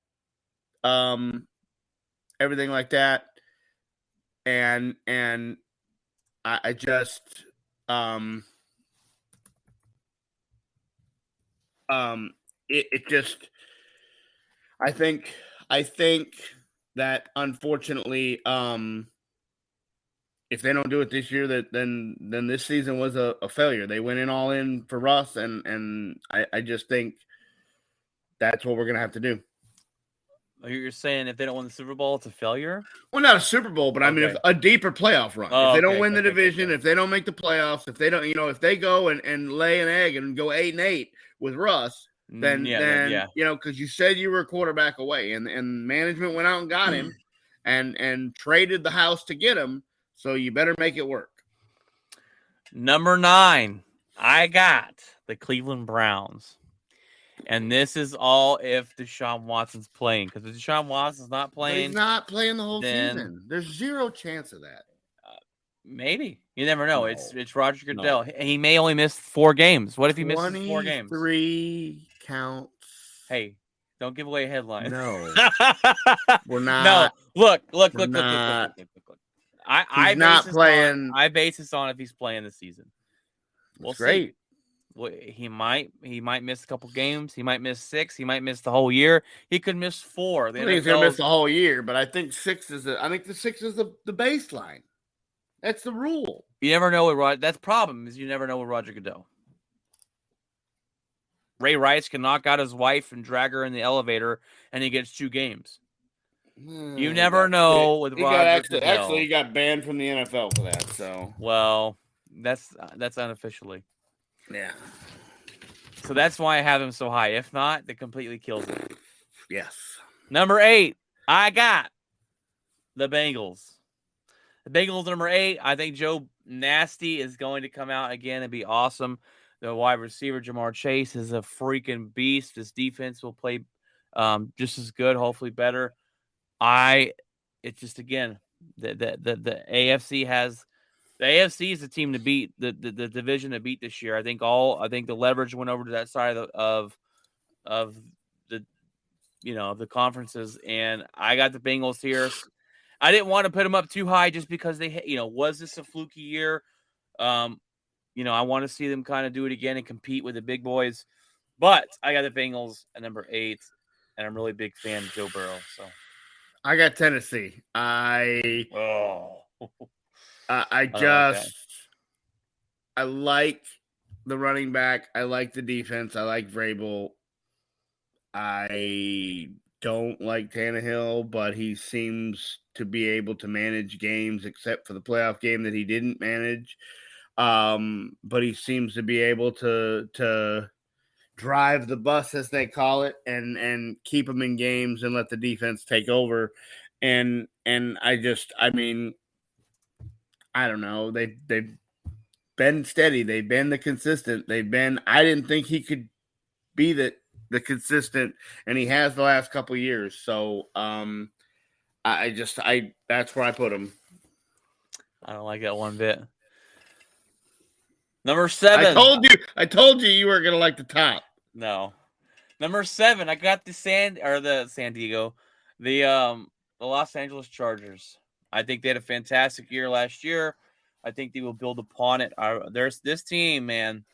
everything like that. And I just it just I think that unfortunately if they don't do it this year, then this season was a failure. They went in all in for Russ, and I just think that's what we're gonna have to do. You're saying if they don't win the Super Bowl, it's a failure? Well, not a Super Bowl, but I mean a deeper playoff run. Oh, if they don't win the division, if they don't make the playoffs, if they don't, if they go and lay an egg and go 8-8 with Russ, then because you said you were a quarterback away, and management went out and got him, and traded the house to get him. So you better make it work. Number 9, I got the Cleveland Browns. And this is all if Deshaun Watson's playing. Because if Deshaun Watson's not playing... He's not playing the whole season. There's zero chance of that. Maybe. You never know. No. It's Roger Goodell. No. He may only miss 4 games. What if he misses 4 games? 23 counts. Hey, don't give away a headline. No. We're not. No. Look. I not playing. I base this on if he's playing this season. We'll see. He might miss a couple games. He might miss 6. He might miss the whole year. He could miss 4. I think he's gonna miss the whole year, but I think 6 is. I think the 6 is the baseline. That's the rule. You never know what that's the problem is you never know with Roger Goodell. Ray Rice can knock out his wife and drag her in the elevator, and he gets 2 games. You never know with Roger Goodell. Actually, he got banned from the NFL for that. So that's unofficially. Yeah. So that's why I have him so high. If not, that completely kills him. Yes. Number 8, I got the Bengals. The Bengals, number 8. I think Joe Nasty is going to come out again and be awesome. The wide receiver, Jamar Chase, is a freaking beast. This defense will play just as good, hopefully better. It's just, again, the AFC has... The AFC is the team to beat, the division to beat this year. I think the leverage went over to that side of the the conferences, and I got the Bengals here. I didn't want to put them up too high just because they was this a fluky year? I want to see them kind of do it again and compete with the big boys. But I got the Bengals at number 8, and I'm really a big fan of Joe Burrow. So I got Tennessee. I like the running back. I like the defense. I like Vrabel. I don't like Tannehill, but he seems to be able to manage games, except for the playoff game that he didn't manage. But he seems to be able to drive the bus, as they call it, and keep them in games and let the defense take over. And I don't know. They've been steady. They've been the consistent. I didn't think he could be the consistent, and he has the last couple of years. So that's where I put him. I don't like that one bit. Number 7. I told you were gonna like the top. No. Number 7, I got the San Diego, the Los Angeles Chargers. I think they had a fantastic year last year. I think they will build upon it. There's this team, man.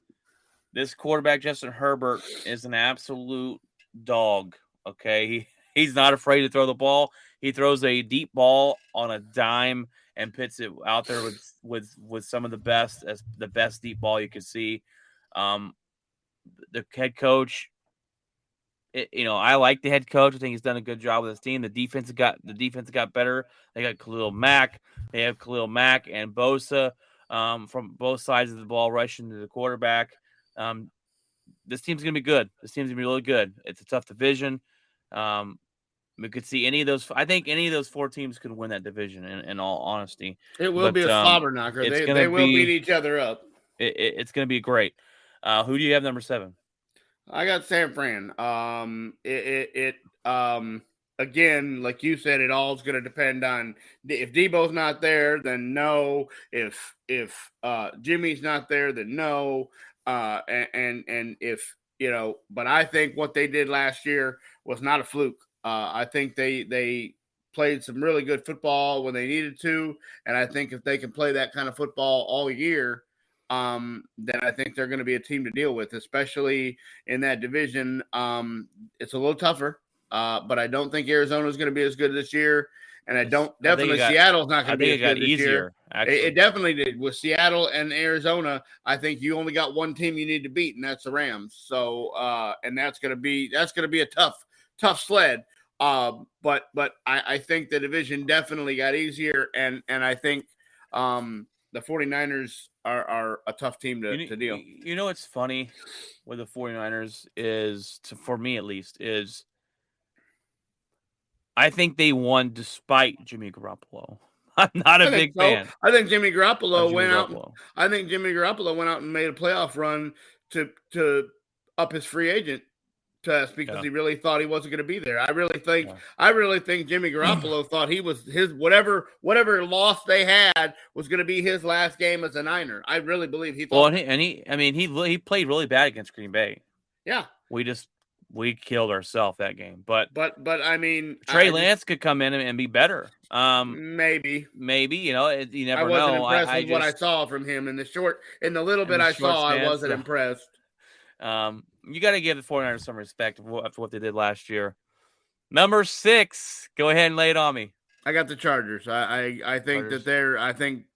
This quarterback, Justin Herbert, is an absolute dog. Okay, he's not afraid to throw the ball. He throws a deep ball on a dime and puts it out there with some of the best deep ball you could see. The head coach. I like the head coach. I think he's done a good job with his team. The defense got better. They got Khalil Mack. They have Khalil Mack and Bosa from both sides of the ball rushing to the quarterback. This team's gonna be good. This team's gonna be really good. It's a tough division. We could see any of those. I think any of those 4 teams could win that division. In all honesty, it will be a slobber knocker. They will beat each other up. It's gonna be great. Who do you have number 7? I got San Fran. again, like you said, it all is going to depend on if Debo's not there, then no. If Jimmy's not there, then no. And if but I think what they did last year was not a fluke. I think they played some really good football when they needed to, and I think if they can play that kind of football all year, then I think they're going to be a team to deal with, especially in that division. It's a little tougher. But I don't think Arizona is going to be as good this year, and Seattle's not going to be as good this year. It definitely did with Seattle and Arizona. I think you only got one team you need to beat, and that's the Rams. So, and that's going to be a tough sled. But I think the division definitely got easier, and I think the 49ers are a tough team to deal. What's funny with the 49ers is, for me at least, is I think they won despite Jimmy Garoppolo. I'm not a big fan. I think Jimmy Garoppolo went out. I think Jimmy Garoppolo went out and made a playoff run to up his free agent test because he really thought he wasn't going to be there. I really think Jimmy Garoppolo thought he was his whatever loss they had was going to be his last game as a Niner. I really believe he thought. Well, he played really bad against Green Bay. Yeah, we killed ourselves that game, but I mean, Trey Lance could come in and be better. Maybe you never know. I wasn't impressed with what I saw from him in the little bit I saw. I wasn't impressed. You got to give the 49ers some respect after what they did last year. Number 6, go ahead and lay it on me. I got the Chargers. I think that they're. I think.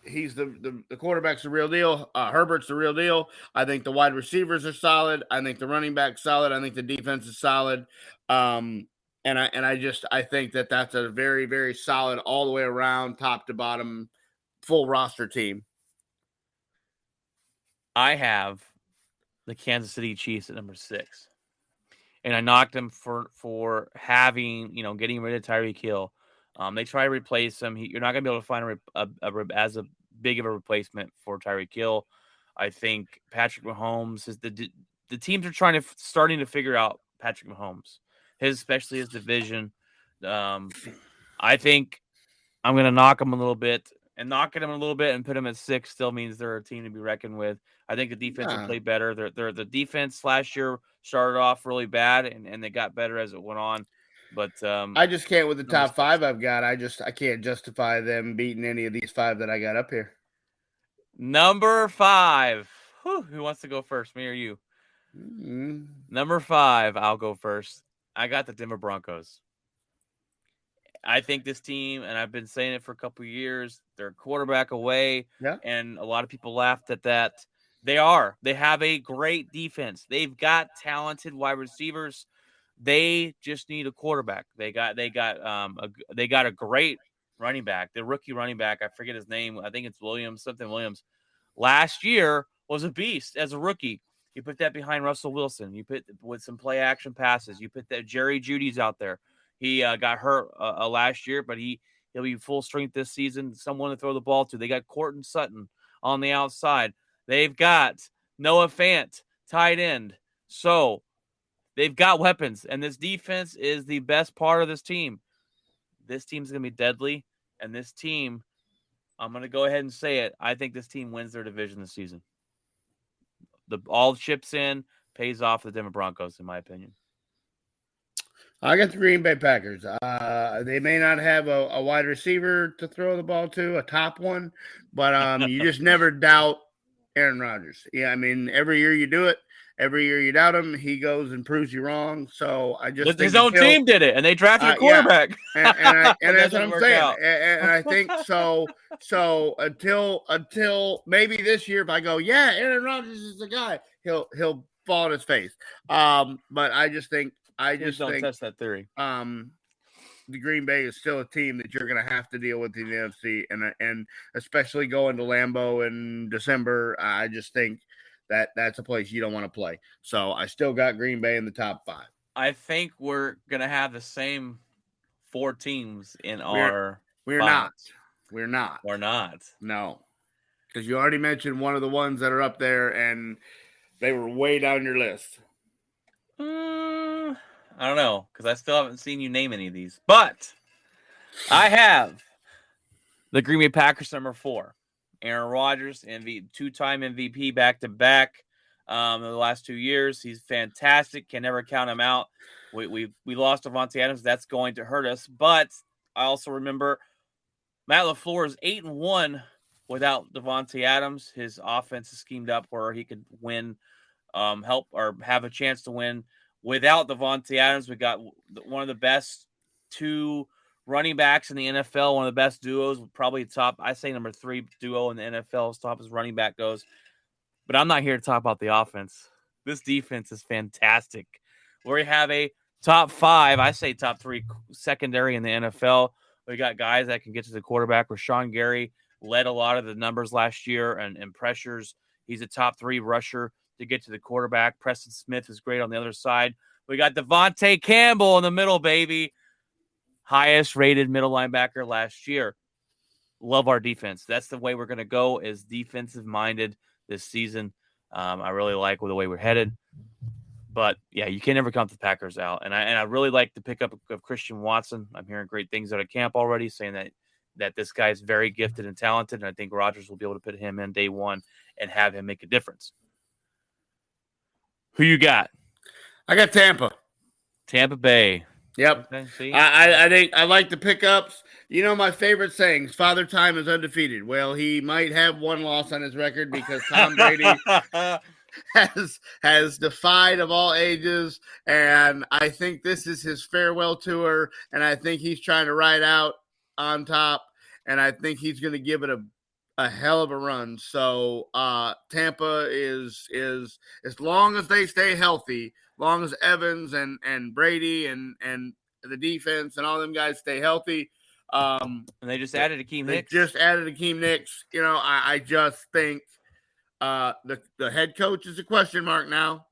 He's the quarterback's the real deal. Herbert's the real deal. I think the wide receivers are solid. I think the running back's solid. I think the defense is solid. And I think that that's a very, very solid all the way around, top to bottom, full roster team. I have the Kansas City Chiefs at number 6, and I knocked them for having getting rid of Tyreek Hill. They try to replace him. You're not going to be able to find as a big of a replacement for Tyreek Hill. I think Patrick Mahomes is the teams are starting to figure out Patrick Mahomes, especially his division. I think I'm going to knock him a little bit, and knocking him a little bit and put him at 6 still means they're a team to be reckoned with. I think the defense will play better. The defense last year started off really bad, and they got better as it went on. But I just can't with the top 5 I've got. I can't justify them beating any of these 5 that I got up here. Number 5. Who wants to go first, me or you? Mm-hmm. Number 5, I'll go first. I got the Denver Broncos. I think this team, and I've been saying it for a couple of years, they're a quarterback away, and a lot of people laughed at that. They have a great defense. They've got talented wide receivers. They just need a quarterback. They got a great running back. The rookie running back, I forget his name. I think it's Williams. Last year was a beast as a rookie. You put that behind Russell Wilson. You put with some play action passes. You put that Jerry Jeudy's out there. He got hurt last year, but he'll be full strength this season. Someone to throw the ball to. They got Courtland Sutton on the outside. They've got Noah Fant, tight end. So they've got weapons, and this defense is the best part of this team. This team's going to be deadly, and this team, I'm going to go ahead and say it, I think this team wins their division this season. All chips in, pays off the Denver Broncos, in my opinion. I got the Green Bay Packers. They may not have a wide receiver to throw the ball to, a top one, but you just never doubt Aaron Rodgers. Yeah, I mean, every year you do it. Every year you doubt him, he goes and proves you wrong. So I just think his own team did it, and they drafted a quarterback. Yeah. And that's what I'm saying. And I think so. So until maybe this year, if I go, yeah, Aaron Rodgers is the guy, he'll fall on his face. But I just think don't test that theory. The Green Bay is still a team that you're going to have to deal with in the NFC, and especially going to Lambeau in December. I just think that's a place you don't want to play. So I still got Green Bay in the top 5. I think we're going to have the same 4 teams in our. We're not. We're not. No, because you already mentioned one of the ones that are up there, and they were way down your list. I don't know, because I still haven't seen you name any of these. But I have the Green Bay Packers number 4. Aaron Rodgers, two-time MVP back-to-back in the last 2 years. He's fantastic. Can never count him out. We lost Davante Adams. That's going to hurt us. But I also remember Matt LaFleur is 8-1 without Davante Adams. His offense is schemed up where he could win, help or have a chance to win without Davante Adams. We got one of the best 2 running backs in the NFL, one of the best duos, probably top, I say number 3 duo in the NFL as top as running back goes. But I'm not here to talk about the offense. This defense is fantastic. We have a top 5, I say top 3 secondary in the NFL. We got guys that can get to the quarterback. Rashawn Gary led a lot of the numbers last year and pressures. He's a top 3 rusher to get to the quarterback. Preston Smith is great on the other side. We got Devontae Campbell in the middle, baby. Highest rated middle linebacker last year. Love our defense. That's the way we're going to go, is defensive minded this season. I really like the way we're headed. But yeah, you can never count the Packers out. And I really like the pickup of Christian Watson. I'm hearing great things out of camp already, saying that this guy is very gifted and talented. And I think Rodgers will be able to put him in day one and have him make a difference. Who you got? I got Tampa. Tampa Bay. Yep. Okay, see? I think I like the pickups. You know, my favorite sayings, Father Time is undefeated. Well, he might have 1 loss on his record because Tom Brady has defied of all ages, and I think this is his farewell tour, and I think he's trying to ride out on top, and I think he's going to give it a hell of a run. So Tampa is as long as they stay healthy, long as Evans and Brady and the defense and all them guys stay healthy. And they just added Akeem Hicks. You know, I just think the head coach is a question mark now.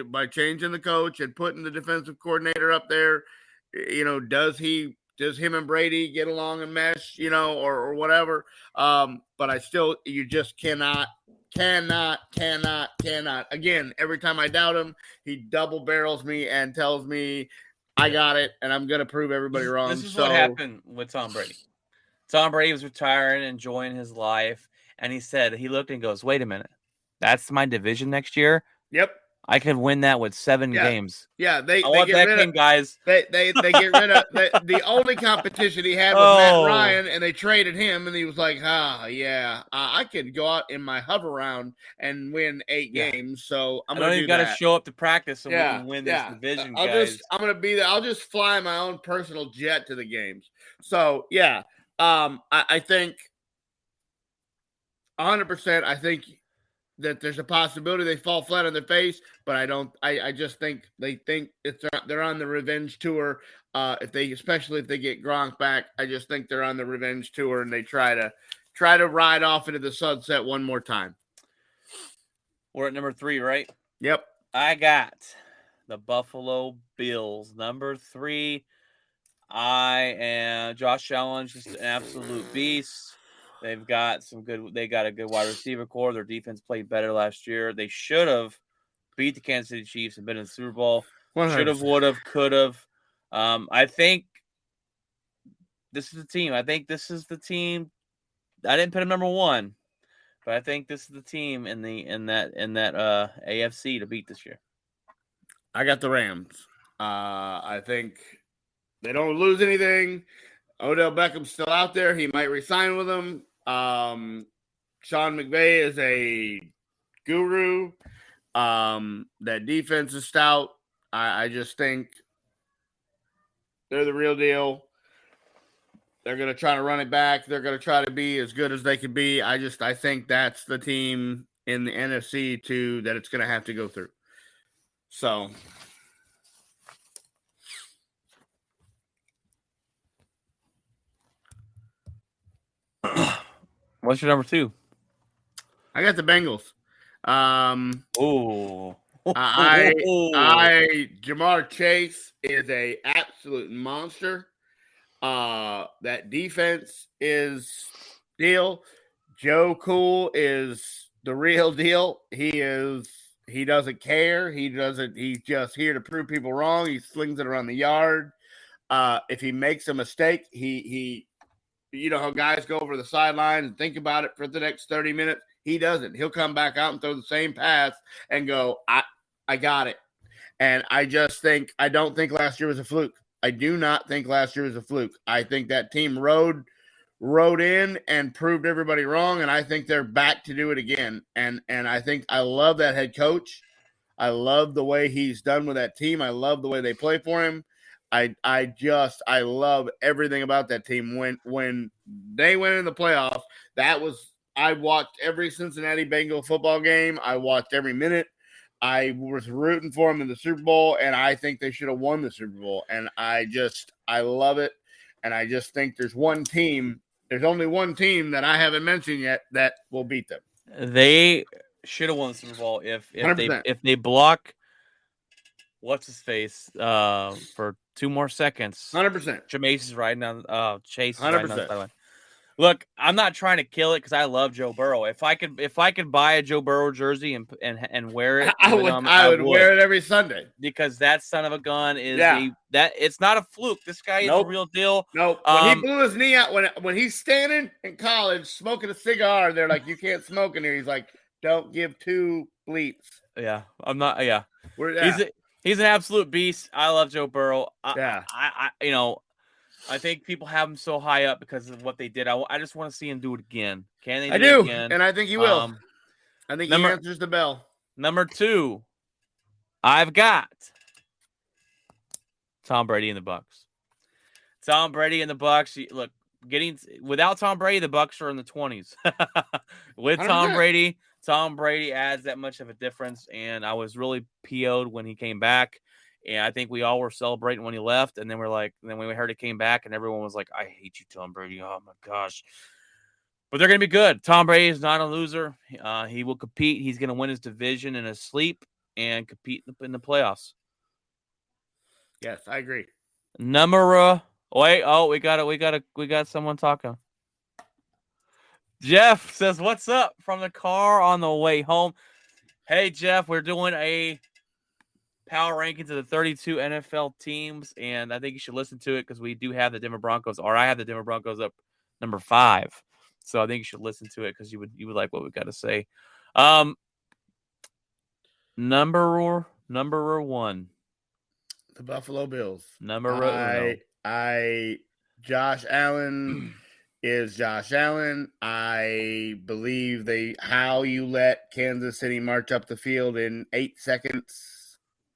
By changing the coach and putting the defensive coordinator up there, you know, does him and Brady get along and mesh, you know, or whatever. But you just cannot. Again, every time I doubt him, he double barrels me and tells me I got it, and I'm going to prove everybody wrong. This is what happened with Tom Brady. Tom Brady was retiring, enjoying his life, and he looked and goes, wait a minute, that's my division next year? Yep. I could win that with 7 games. Yeah, I want that king, guys. They get rid of the only competition he had was Matt Ryan, and they traded him, and he was like, I could go out in my hover round and win 8 games. So I'm going to do that. I don't even got to show up to practice so we can win this division, guys. I'm going to be there. I'll just fly my own personal jet to the games. So yeah, I think 100%. I think that there's a possibility they fall flat on their face, but I just think they think they're on the revenge tour. Especially if they get Gronk back, I just think they're on the revenge tour and they try to ride off into the sunset one more time. We're at number 3, right? Yep. I got the Buffalo Bills. Number 3. Josh Allen's just an absolute beast. They've got a good wide receiver core. Their defense played better last year. They should have beat the Kansas City Chiefs and been in the Super Bowl. 100%. Should have, would have, could have. I think this is the team. I didn't put him number 1, but I think this is the team in that AFC to beat this year. I got the Rams. I think they don't lose anything. Odell Beckham's still out there. He might resign with them. Sean McVay is a guru. That defense is stout. I just think they're the real deal. They're going to try to run it back. They're going to try to be as good as they can be. I think that's the team in the NFC too that it's going to have to go through. So what's your number 2? I got the Bengals. Jamar Chase is a absolute monster. That defense is deal. Joe Cool is the real deal. He is He doesn't care. He's just here to prove people wrong. He slings it around the yard. If he makes a mistake, he you know how guys go over the sideline and think about it for the next 30 minutes. He doesn't. He'll come back out and throw the same pass and go, I got it. And I don't think last year was a fluke. I do not think last year was a fluke. I think that team rode in and proved everybody wrong, and I think they're back to do it again. And I think I love that head coach. I love the way he's done with that team. I love the way they play for him. I love everything about that team. When they went in the playoffs, I watched every Cincinnati Bengal football game. I watched every minute. I was rooting for them in the Super Bowl, and I think they should have won the Super Bowl. And I love it. And I just think there's only one team that I haven't mentioned yet that will beat them. They should have won the Super Bowl if they block what's his face for 2 more seconds. 100%. Jameis is riding on Chase. 100%. Look, I'm not trying to kill it because I love Joe Burrow. If I could buy a Joe Burrow jersey and wear it, I would wear it every Sunday because that son of a gun is it's not a fluke. This guy is a real deal. Nope. When he blew his knee out when he's standing in college smoking a cigar, they're like, "You can't smoke in here." He's like, "Don't give 2 bleeps." Yeah, I'm not. Yeah, he's an absolute beast. I love Joe Burrow. I think people have him so high up because of what they did. I just want to see him do it again. Can they do it again? And I think he will. I think he answers the bell. Number 2, I've got Tom Brady and the Bucks. Tom Brady and the Bucks. Look, without Tom Brady, the Bucks are in the 20s. With 100%. Tom Brady adds that much of a difference, and I was really PO'd when he came back. And I think we all were celebrating when he left. And then then when we heard he came back and everyone was like, "I hate you, Tom Brady. Oh my gosh." But they're going to be good. Tom Brady is not a loser. He will compete. He's going to win his division in his sleep and compete in the playoffs. Yes, I agree. We got someone talking. Jeff says, "What's up?" from the car on the way home. Hey, Jeff, we're doing a power rankings of the 32 NFL teams, and I think you should listen to it because we do have the Denver Broncos, or I have the Denver Broncos up number 5. So I think you should listen to it because you would like what we got to say. Number 1, the Buffalo Bills. Josh Allen is Josh Allen. I believe how you let Kansas City march up the field in 8 seconds.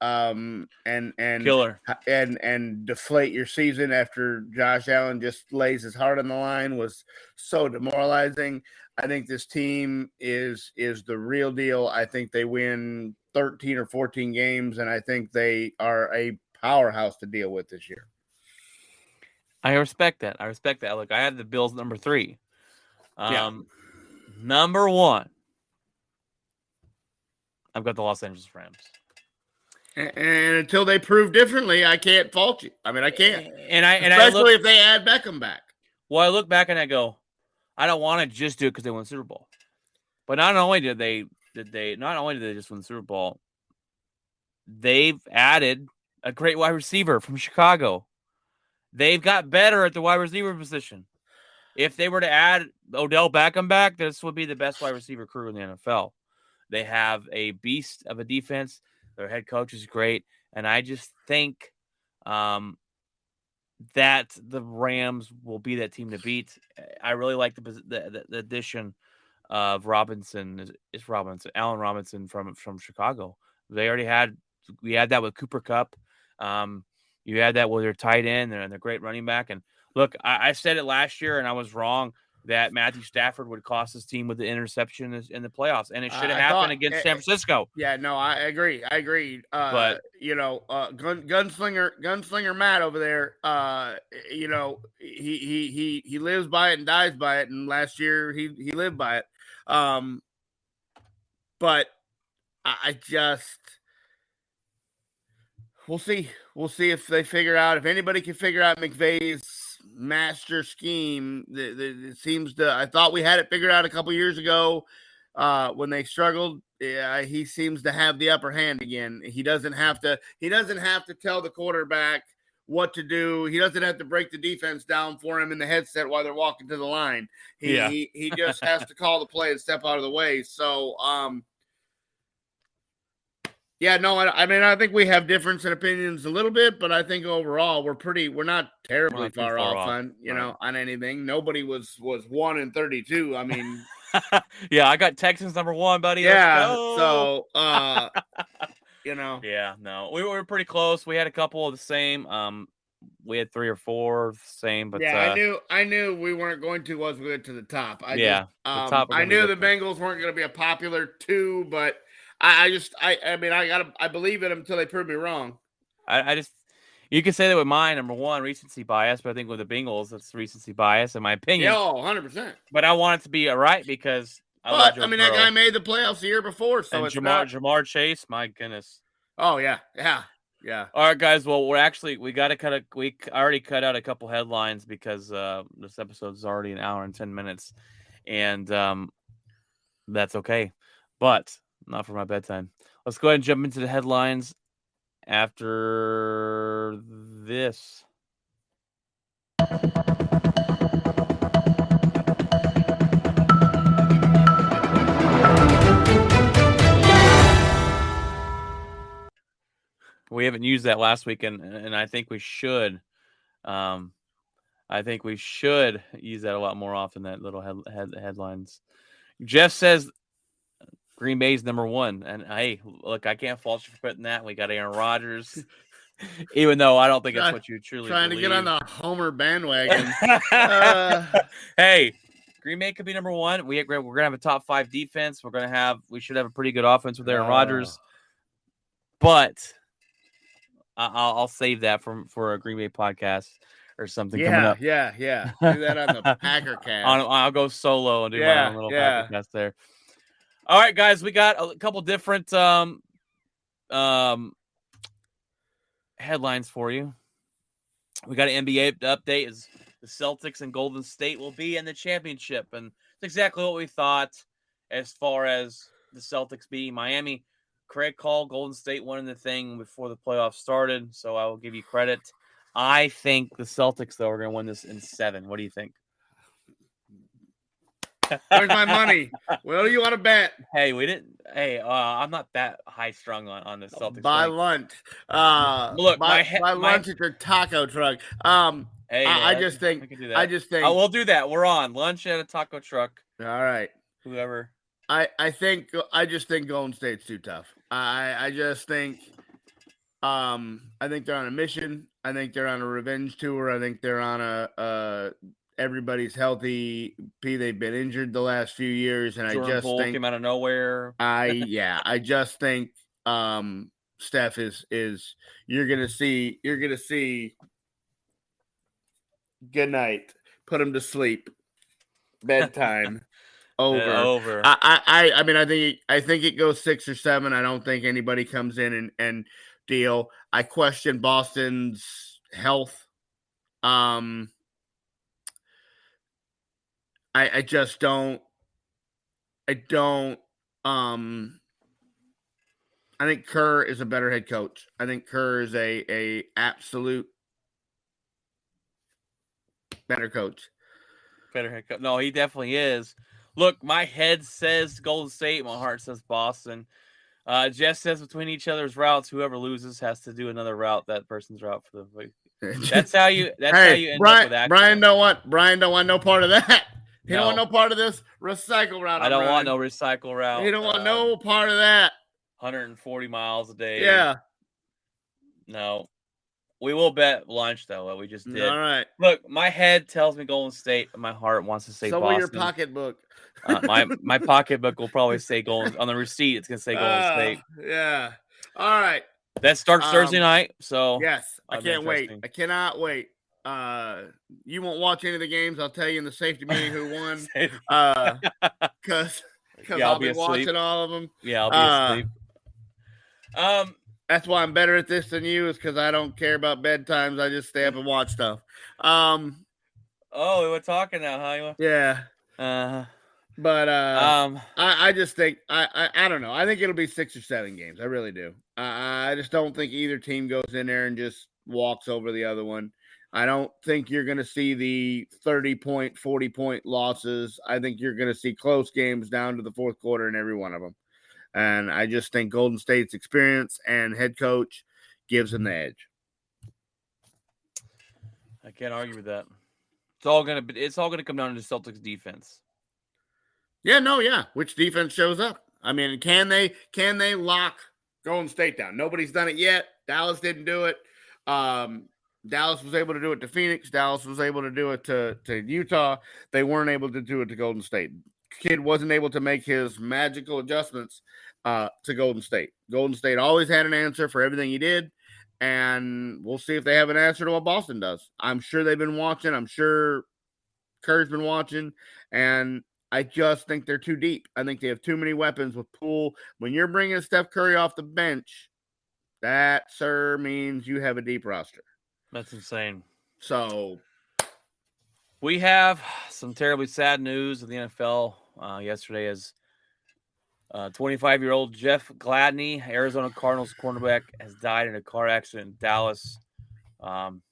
And killer and deflate your season after Josh Allen just lays his heart on the line was so demoralizing. I think this team is the real deal. I think they win 13 or 14 games, and I think they are a powerhouse to deal with this year. I respect that. Look, I had the Bills number 3. Number 1, I've got the Los Angeles Rams. And until they prove differently, I can't fault you. I mean, I can't. Especially if they add Beckham back. Well, I look back and I go, I don't want to just do it because they won the Super Bowl. But not only did they just win the Super Bowl, they've added a great wide receiver from Chicago. They've got better at the wide receiver position. If they were to add Odell Beckham back, this would be the best wide receiver crew in the NFL. They have a beast of a defense. Their head coach is great. And I just think that the Rams will be that team to beat. I really like the addition of Robinson. Allen Robinson from Chicago. We had that with Cooper Kupp. You had that with their tight end and their great running back. And look, I said it last year and I was wrong that Matthew Stafford would cost his team with the interception in the playoffs, and it should have happened against San Francisco. Yeah, no, I agree. But gunslinger Matt over there, he lives by it and dies by it, and last year he lived by it. But I just we'll see if they figure out, if anybody can figure out McVay's master scheme. It seems to. I thought we had it figured out a couple years ago. when they struggled, he seems to have the upper hand again. He doesn't have to tell the quarterback what to do. He doesn't have to break the defense down for him in the headset while they're walking to the line. He just has to call the play and step out of the way. So, yeah, no, I mean, I think we have difference in opinions a little bit, but I think overall we're not terribly far off on, on anything. Nobody was 1-32. I mean, yeah, I got Texans number 1, buddy. Yeah. So, Yeah, no, we were pretty close. We had a couple of the same. We had 3 or 4 same, but yeah, I knew we weren't going to once we went to the top. The top. I knew the Bengals weren't going to be a popular 2, but I believe in them until they prove me wrong. You can say that with mine, number 1, recency bias, but I think with the Bengals, it's recency bias, in my opinion. Yeah, 100%. But I want it to be right because that guy made the playoffs the year before, so and it's Jamar Chase, my goodness. Oh yeah. All right, guys. Well, we already cut out a couple headlines because this episode is already an hour and 10 minutes, and that's okay, but not for my bedtime. Let's go ahead and jump into the headlines after this. We haven't used that last week, and I think we should. I think we should use that a lot more often, that little headlines. Jeff says Green Bay's number 1. And, hey, look, I can't fault you for putting that. We got Aaron Rodgers, even though I don't think that's what you truly trying believe. To get on the Homer bandwagon. Hey, Green Bay could be number 1. We're going to have a top 5 defense. We should have a pretty good offense with Aaron Rodgers. But I'll save that for a Green Bay podcast or something coming up. Yeah. Do that on the Packer cast. I'll go solo and do my own little Packer cast there. All right, guys, we got a couple different headlines for you. We got an NBA update. Is the Celtics and Golden State will be in the championship, and it's exactly what we thought as far as the Celtics beating Miami. Craig called Golden State winning the thing before the playoffs started, so I will give you credit. I think the Celtics, though, are going to win this in 7. What do you think? Where's my money? What do you want to bet? Hey, we didn't. Hey, I'm not that high strung on the Celtics. Buy lunch. Look, buy lunch at your taco truck. Hey, I just think. we can do that. I just think. Oh, we'll do that. We're on lunch at a taco truck. All right. Whoever. I just think Golden State's too tough. I just think. I think they're on a mission. I think they're on a revenge tour. I think they're on a everybody's healthy. They've been injured the last few years, and Jordan I just Poole think came out of nowhere. I just think Steph is you're gonna see good night. Put him to sleep. Bedtime. Over. I mean, I think it goes 6 or 7. I don't think anybody comes in and deal. I question Boston's health. I just don't. I think Kerr is a better head coach. I think Kerr is a absolute better coach. Better head coach. No, he definitely is. Look, my head says Golden State. My heart says Boston. Jeff says between each other's routes, whoever loses has to do another route. That person's route for the week. That's how you. That's how you end up with that. Brian don't want no part of that. He don't want no part of this recycle route. I don't want no recycle route. He don't want no part of that. 140 miles a day. Yeah. No. We will bet lunch, though, what we just did. All right. Look, my head tells me Golden State, and my heart wants to say Boston. So will your pocketbook. My pocketbook will probably say Golden. On the receipt, it's going to say Golden State. Yeah. All right. That starts Thursday night, so. Yes. I can't wait. I cannot wait. You won't watch any of the games. I'll tell you in the safety meeting who won. Because I'll be watching all of them. Yeah, I'll be asleep. That's why I'm better at this than you, is because I don't care about bedtimes. I just stay up and watch stuff. Oh, we're talking now, huh? Yeah. But Um, I just think I don't know. I think it'll be 6 or 7 games. I really do. I just don't think either team goes in there and just walks over the other one. I don't think you're going to see the 30-point, 40-point losses. I think you're going to see close games down to the fourth quarter in every one of them. And I just think Golden State's experience and head coach gives them the edge. I can't argue with that. It's all gonna come down to the Celtics defense. Yeah, no, yeah. Which defense shows up? I mean, can they lock Golden State down? Nobody's done it yet. Dallas didn't do it. Dallas was able to do it to Phoenix. Dallas was able to do it to Utah. They weren't able to do it to Golden State. Kid wasn't able to make his magical adjustments to Golden State. Golden State always had an answer for everything he did, and we'll see if they have an answer to what Boston does. I'm sure they've been watching. I'm sure Kerr's been watching, and I just think they're too deep. I think they have too many weapons with Poole. When you're bringing Steph Curry off the bench, that, sir, means you have a deep roster. That's insane. So we have some terribly sad news of the NFL yesterday as 25-year-old Jeff Gladney, Arizona Cardinals cornerback, has died in a car accident in Dallas.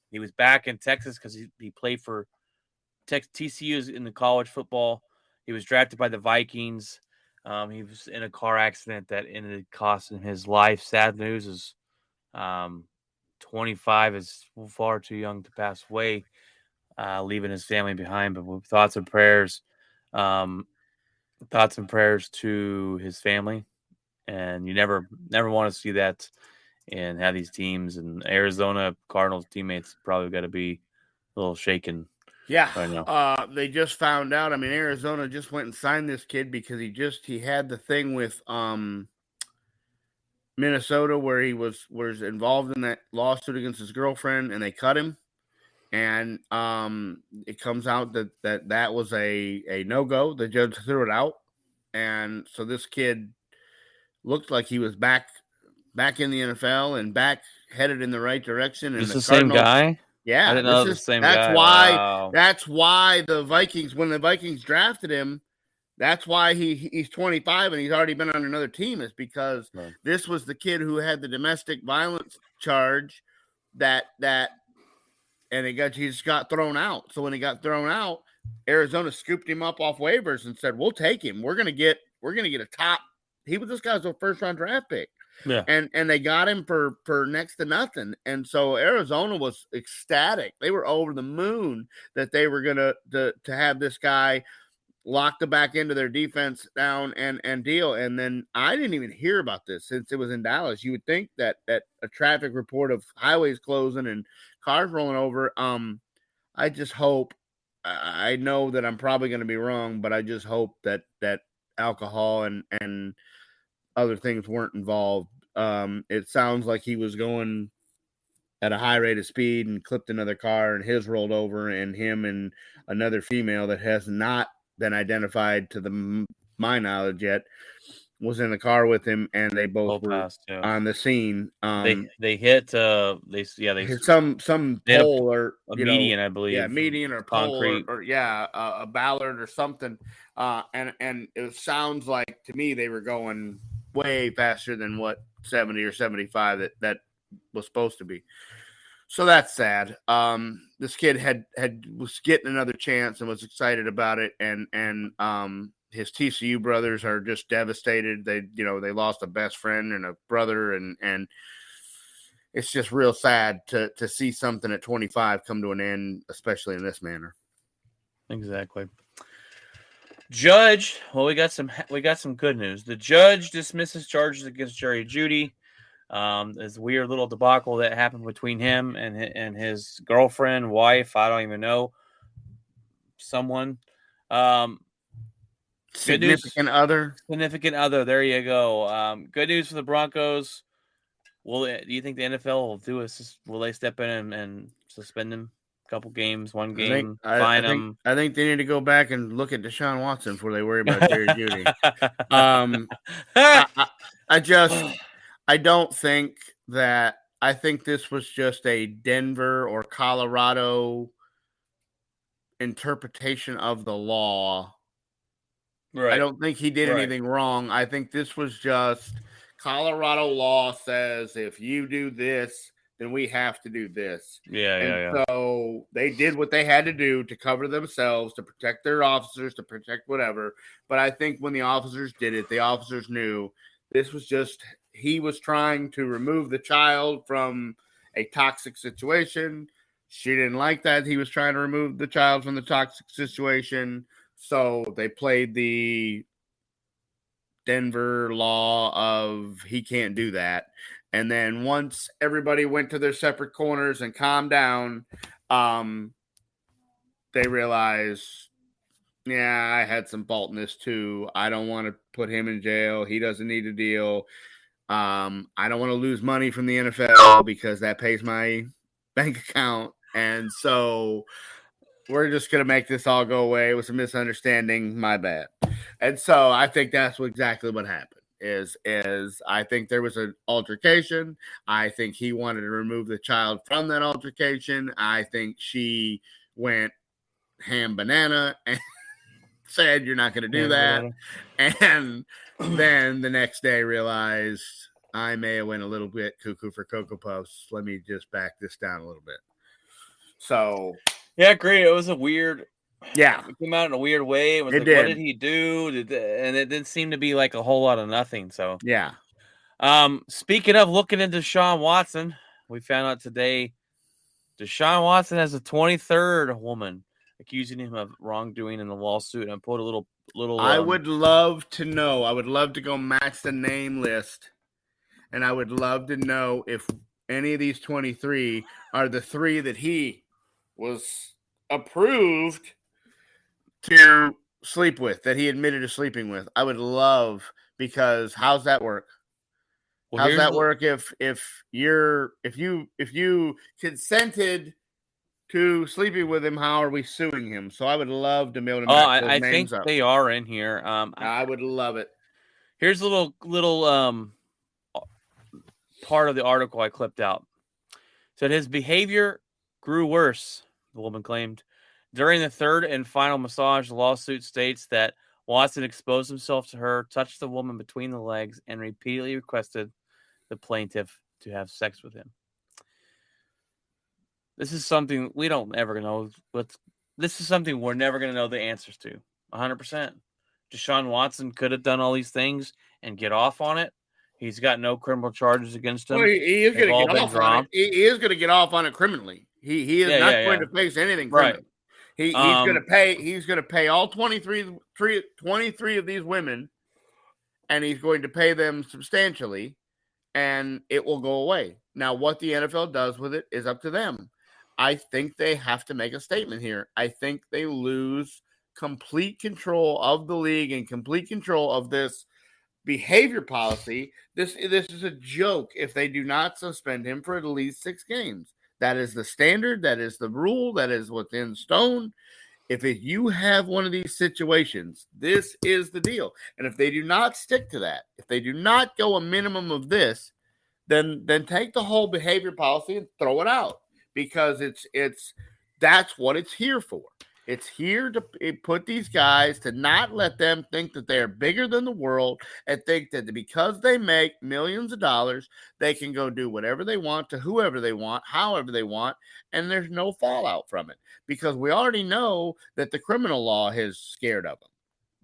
He was back in Texas because he played for TCU in the college football. He was drafted by the Vikings. He was in a car accident that ended costing his life. Sad news is 25 is far too young to pass away, leaving his family behind. But with thoughts and prayers to his family. And you never want to see that and have these teams. And Arizona Cardinals teammates probably got to be a little shaken. yeah, right now. they just found out. I mean, Arizona just went and signed this kid because he had the thing with Minnesota where he was involved in that lawsuit against his girlfriend, and they cut him. And it comes out that was a no-go. The judge threw it out, and so this kid looked like he was back in the NFL and back headed in the right direction. And Is the same guy? Yeah, I didn't know it was the same that's guy. why. Wow. That's why the Vikings, when the Vikings drafted him, that's why he's 25 and he's already been on another team. Is because this was the kid who had the domestic violence charge that and he just got thrown out. So when he got thrown out, Arizona scooped him up off waivers and said, "We'll take him. We're gonna get a top." This guy's a first round draft pick. Yeah. And they got him for next to nothing. And so Arizona was ecstatic. They were over the moon that they were gonna to have this guy lock the back end of their defense down and deal. And then I didn't even hear about this since it was in Dallas. You would think that a traffic report of highways closing and cars rolling over. I just hope, I know that I'm probably going to be wrong, but I just hope that alcohol and other things weren't involved. It sounds like he was going at a high rate of speed and clipped another car, and his rolled over, and him and another female that has not been identified to my knowledge yet was in the car with him, and they both were on the scene. They hit hit some pole or a median, I believe. Yeah, median or pole or a ballard or something. And it sounds like to me they were going way faster than what 70 or 75 that was supposed to be. So that's sad. This kid was getting another chance and was excited about it, and his TCU brothers are just devastated. They lost a best friend and a brother, and it's just real sad to see something at 25 come to an end, especially in this manner. Exactly. Judge, well, we got some good news. The judge dismisses charges against Jerry Jeudy. This weird little debacle that happened between him and his girlfriend, wife, I don't even know, someone. Significant other. There you go. Good news for the Broncos. Do you think the NFL will they step in and suspend him? A couple games, one game, fine him. I think they need to go back and look at Deshaun Watson before they worry about Jerry Jeudy. I don't think that. I think this was just a Denver or Colorado interpretation of the law Right. I don't think he did Right. anything wrong. I think this was just Colorado law says if you do this, then we have to do this. Yeah. So they did what they had to do to cover themselves, to protect their officers, to protect whatever. But I think when the officers did it, the officers knew this was just he was trying to remove the child from a toxic situation. She didn't like that. He was trying to remove the child from the toxic situation. So they played the Denver law of he can't do that. And then once everybody went to their separate corners and calmed down, they realized, yeah, I had some fault in this too. I don't want to put him in jail. He doesn't need a deal. I don't want to lose money from the NFL because that pays my bank account. And so we're just going to make this all go away. It was a misunderstanding. My bad. And so I think that's exactly what happened is I think there was an altercation. I think he wanted to remove the child from that altercation. I think she went ham banana and said, you're not going to do that. And then the next day realized I may have went a little bit cuckoo for Cocoa Puffs. Let me just back this down a little bit. So yeah, great. It was a weird. Yeah, it came out in a weird way. It was like, what did he do? And it didn't seem to be like a whole lot of nothing. So yeah. Speaking of looking into Deshaun Watson, we found out today Deshaun Watson has a 23rd woman accusing him of wrongdoing in the lawsuit. And I put a little. I would love to know. I would love to go match the name list, and I would love to know if any of these 23 are the 3 that he was approved to sleep with, that he admitted to sleeping with. I would love, because how's that work? Well, how's that work if you consented to sleeping with him? How are we suing him? So I would love to be able to match those I names think up. they are in here. I would love it. Here's a little part of the article I clipped out. Said his behavior grew worse, the woman claimed. During the third and final massage, the lawsuit states that Watson exposed himself to her, touched the woman between the legs, and repeatedly requested the plaintiff to have sex with him. This is something we don't ever know. This is something we're never going to know the answers to. 100%. Deshaun Watson could have done all these things and get off on it. He's got no criminal charges against him. Well, he is going to get off on it. He is going to get off on it criminally. He is not going to face anything criminal. Right. He's going to pay. He's going to pay all 23 of these women, and he's going to pay them substantially, and it will go away. Now, what the NFL does with it is up to them. I think they have to make a statement here. I think they lose complete control of the league and complete control of this behavior policy. This is a joke if they do not suspend him for at least 6 games. That is the standard. That is the rule. That is what's in stone. If you have one of these situations, this is the deal. And if they do not stick to that, if they do not go a minimum of this, then take the whole behavior policy and throw it out, because that's what it's here for. It's here to put these guys, to not let them think that they're bigger than the world and think that because they make millions of dollars, they can go do whatever they want to whoever they want, however they want, and there's no fallout from it. Because we already know that the criminal law is scared of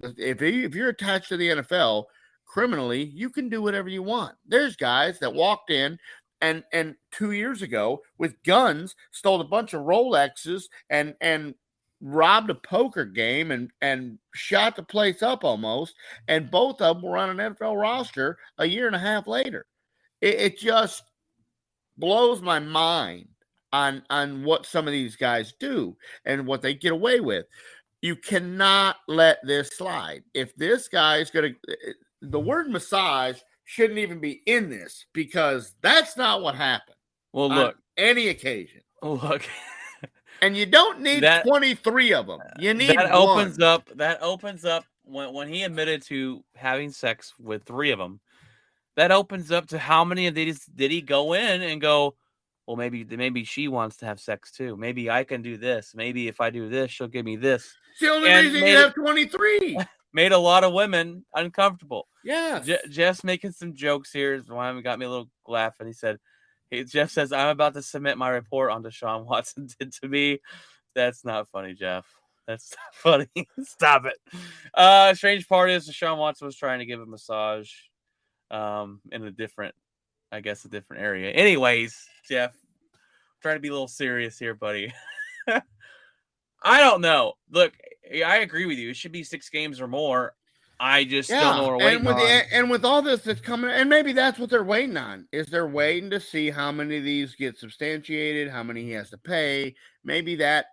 them. If you're attached to the NFL, criminally, you can do whatever you want. There's guys that walked in and 2 years ago with guns, stole a bunch of Rolexes and robbed a poker game and shot the place up almost, and both of them were on an NFL roster a year and a half later. It just blows my mind on what some of these guys do and what they get away with. You cannot let this slide. If this guy is going to, the word massage shouldn't even be in this, because that's not what happened. Well, look, any occasion. Look. And you don't need 23 of them. You need that one. That opens up when he admitted to having sex with 3 of them. That opens up to how many of these did he go in and go, well, maybe she wants to have sex too. Maybe I can do this. Maybe if I do this, she'll give me this. It's the only reason you have 23. made a lot of women uncomfortable. Yeah. Jeff's making some jokes here. Wyman got me a little laugh, and he said, Jeff says, I'm about to submit my report on Deshaun Watson did to me. That's not funny, Jeff. That's not funny. Stop it. Strange part is Deshaun Watson was trying to give a massage in a different area. Anyways, Jeff, trying to be a little serious here, buddy. I don't know. Look, I agree with you. It should be 6 games or more. I just don't know what we're waiting on. And with all this that's coming, and maybe that's what they're waiting on, is they're waiting to see how many of these get substantiated, how many he has to pay. Maybe that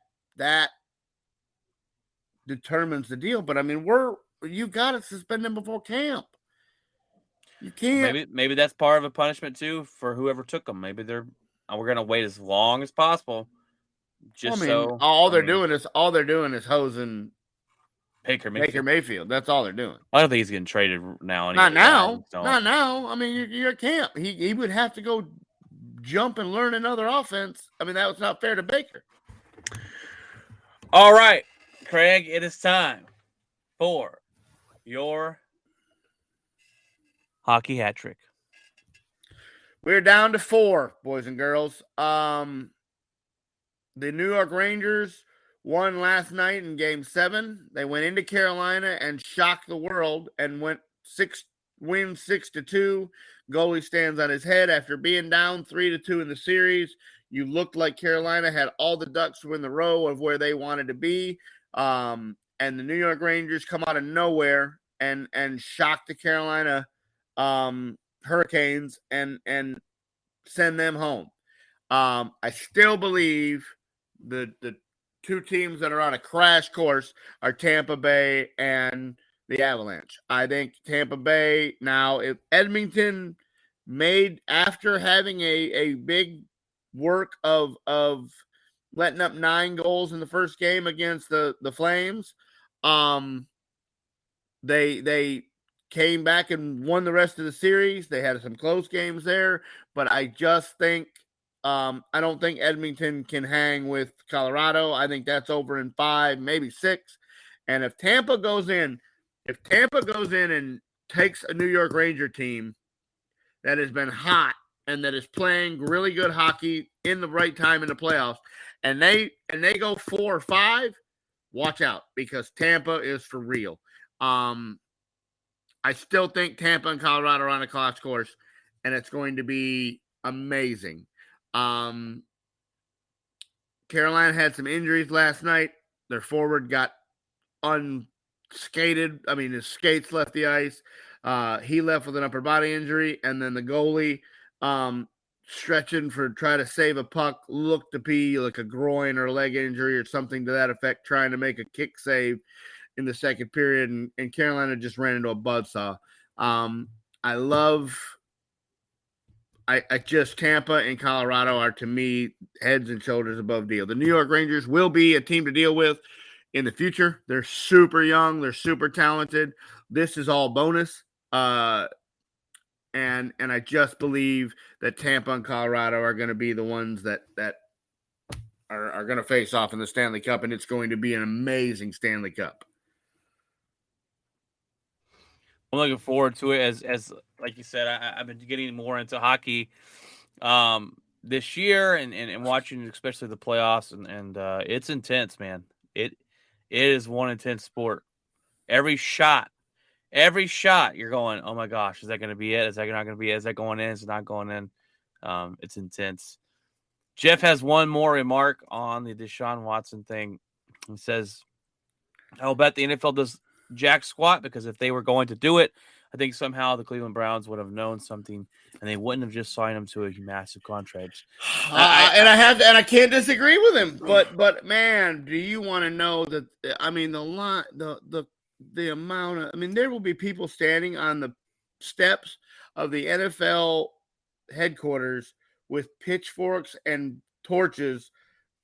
determines the deal. But I mean, you got to suspend him before camp. You can't. Maybe that's part of a punishment too for whoever took them. Maybe we're gonna wait as long as possible. All they're doing is hosing Baker Mayfield. That's all they're doing. I don't think he's getting traded now. Not now. I mean, you're at camp. He would have to go jump and learn another offense. I mean, that was not fair to Baker. All right, Craig, it is time for your hockey hat trick. We're down to 4, boys and girls. The New York Rangers won last night in Game 7. They went into Carolina and shocked the world and win 6-2. Goalie stands on his head after being down 3-2 in the series. You looked like Carolina had all the ducks in the row of where they wanted to be. And the New York Rangers come out of nowhere and shock the Carolina Hurricanes and send them home. I still believe the 2 teams that are on a crash course are Tampa Bay and the Avalanche. I think Tampa Bay now, if Edmonton made, after having a big work of letting up 9 goals in the first game against the Flames, they came back and won the rest of the series. They had some close games there, but I just think I don't think Edmonton can hang with Colorado. I think that's over in 5, maybe 6. And if Tampa goes in and takes a New York Ranger team that has been hot and that is playing really good hockey in the right time in the playoffs, and they go 4 or 5, watch out, because Tampa is for real. I still think Tampa and Colorado are on a crash course, and it's going to be amazing. Carolina had some injuries last night. Their forward got unskated. I mean, his skates left the ice. He left with an upper body injury, and then the goalie stretching for try to save a puck looked to be like a groin or leg injury or something to that effect, trying to make a kick save in the second period, and Carolina just ran into a buzzsaw. Tampa and Colorado are, to me, heads and shoulders above deal. The New York Rangers will be a team to deal with in the future. They're super young. They're super talented. This is all bonus. And I just believe that Tampa and Colorado are going to be the ones that are going to face off in the Stanley Cup, and it's going to be an amazing Stanley Cup. I'm looking forward to it. As like you said, I've been getting more into hockey this year and watching especially the playoffs, and it's intense, man. It is one intense sport. Every shot you're going, oh my gosh, is that going to be it? Is that not going to be it? Is that going in? Is it not going in? It's intense. Jeff has one more remark on the Deshaun Watson thing. He says, I'll bet the NFL does jack squat, because if they were going to do it, I think somehow the Cleveland Browns would have known something, and they wouldn't have just signed him to a massive contract. I can't disagree with him, but man, do you want to know that? I mean, the amount of, I mean, there will be people standing on the steps of the NFL headquarters with pitchforks and torches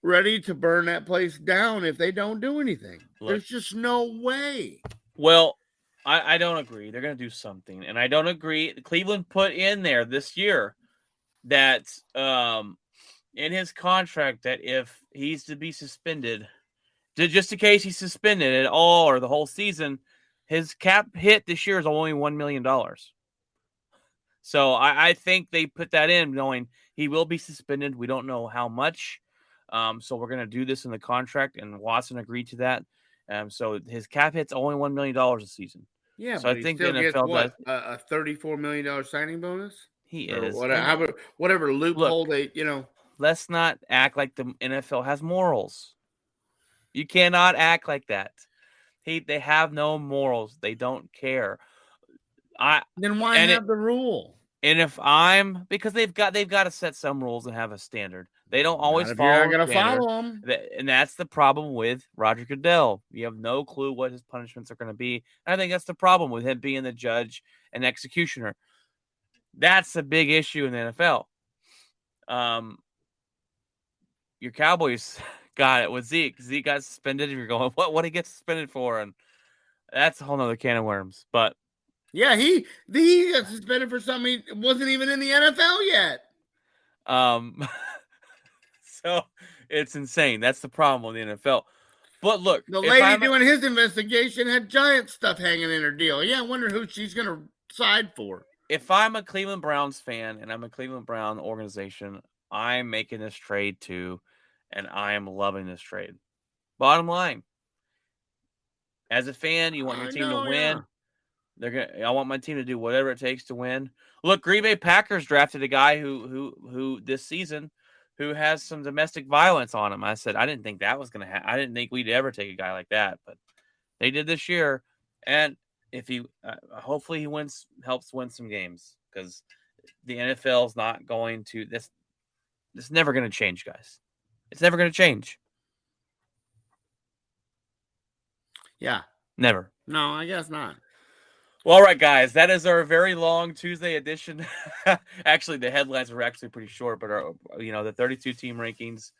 ready to burn that place down if they don't do anything. There's just no way. Well, I don't agree. They're going to do something. And I don't agree. Cleveland put in there this year that in his contract that if he's to be suspended, just in case he's suspended at all or the whole season, his cap hit this year is only $1 million. So I think they put that in knowing he will be suspended. We don't know how much. So we're going to do this in the contract, and Watson agreed to that. So his cap hit's only $1 million a season. Yeah, so but I think he still the gets NFL what, does. a $34 million signing bonus? He Or is. whatever loophole Look, they. Let's not act like the NFL has morals. You cannot act like that. They have no morals. They don't care. Then why have the rule? And because they've got to set some rules and have a standard. They don't always Not if follow. you're not gonna follow them. And that's the problem with Roger Goodell. You have no clue what his punishments are going to be. And I think that's the problem with him being the judge and executioner. That's a big issue in the NFL. Your Cowboys got it with Zeke. Zeke got suspended. If you're going, what did he get suspended for? And that's a whole nother can of worms. But yeah, he got suspended for something he wasn't even in the NFL yet. So it's insane. That's the problem with the NFL. But look, the lady doing his investigation had giant stuff hanging in her deal. Yeah, I wonder who she's going to side for. If I'm a Cleveland Browns fan and I'm a Cleveland Brown organization, I'm making this trade too, and I am loving this trade. Bottom line, as a fan, you want your team to win. Yeah. I want my team to do whatever it takes to win. Look, Green Bay Packers drafted a guy who this season who has some domestic violence on him. I said I didn't think that was going to happen. I didn't think we'd ever take a guy like that, but they did this year. And if he, hopefully, he helps win some games, because the NFL is not going to this. This is never going to change, guys. It's never going to change. Yeah. Never. No, I guess not. Well, all right, guys, that is our very long Tuesday edition. Actually, the headlines were actually pretty short, but the 32 team rankings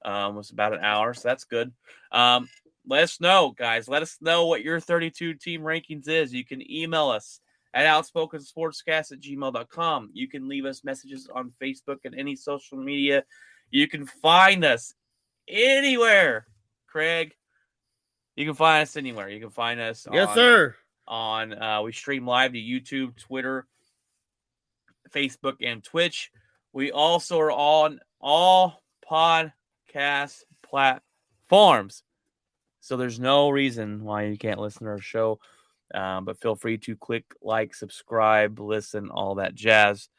was about an hour, so that's good. Let us know, guys. Let us know what your 32 team rankings is. You can email us at outspokensportscast@gmail.com. You can leave us messages on Facebook and any social media. You can find us anywhere, Craig. You can find us anywhere. You can find us. Yes, sir. We stream live to YouTube, Twitter, Facebook, and Twitch. We also are on all podcast platforms. So there's no reason why you can't listen to our show. But feel free to click like, subscribe, listen, all that jazz.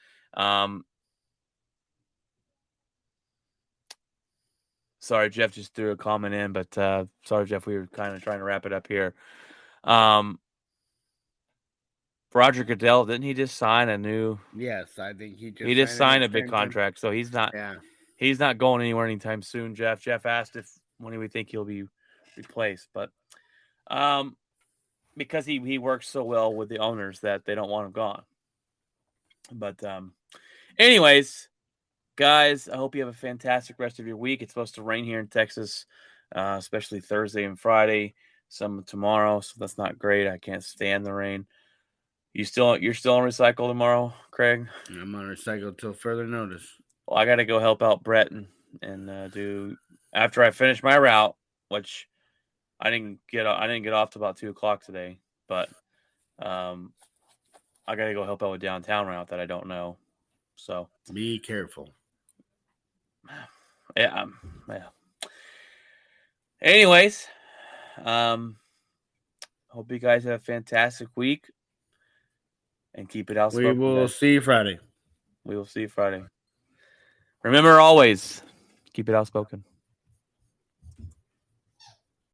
Sorry, Jeff just threw a comment in, but sorry, Jeff, we were kind of trying to wrap it up here. Roger Goodell, didn't he just sign a new? Yes, I think he just signed a big contract, so he's not. Yeah. He's not going anywhere anytime soon. Jeff asked when we think he'll be replaced, but because he works so well with the owners that they don't want him gone. But anyways, guys, I hope you have a fantastic rest of your week. It's supposed to rain here in Texas, especially Thursday and Friday. Some tomorrow, so that's not great. I can't stand the rain. You're still on recycle tomorrow, Craig? I'm on recycle till further notice. Well, I got to go help out Brett and do after I finish my route, which I didn't get off to about 2:00 today, but I got to go help out with downtown route that I don't know. So be careful. Yeah. Anyways, hope you guys have a fantastic week. And keep it outspoken. We will see you Friday. We will see you Friday. Remember always, keep it outspoken.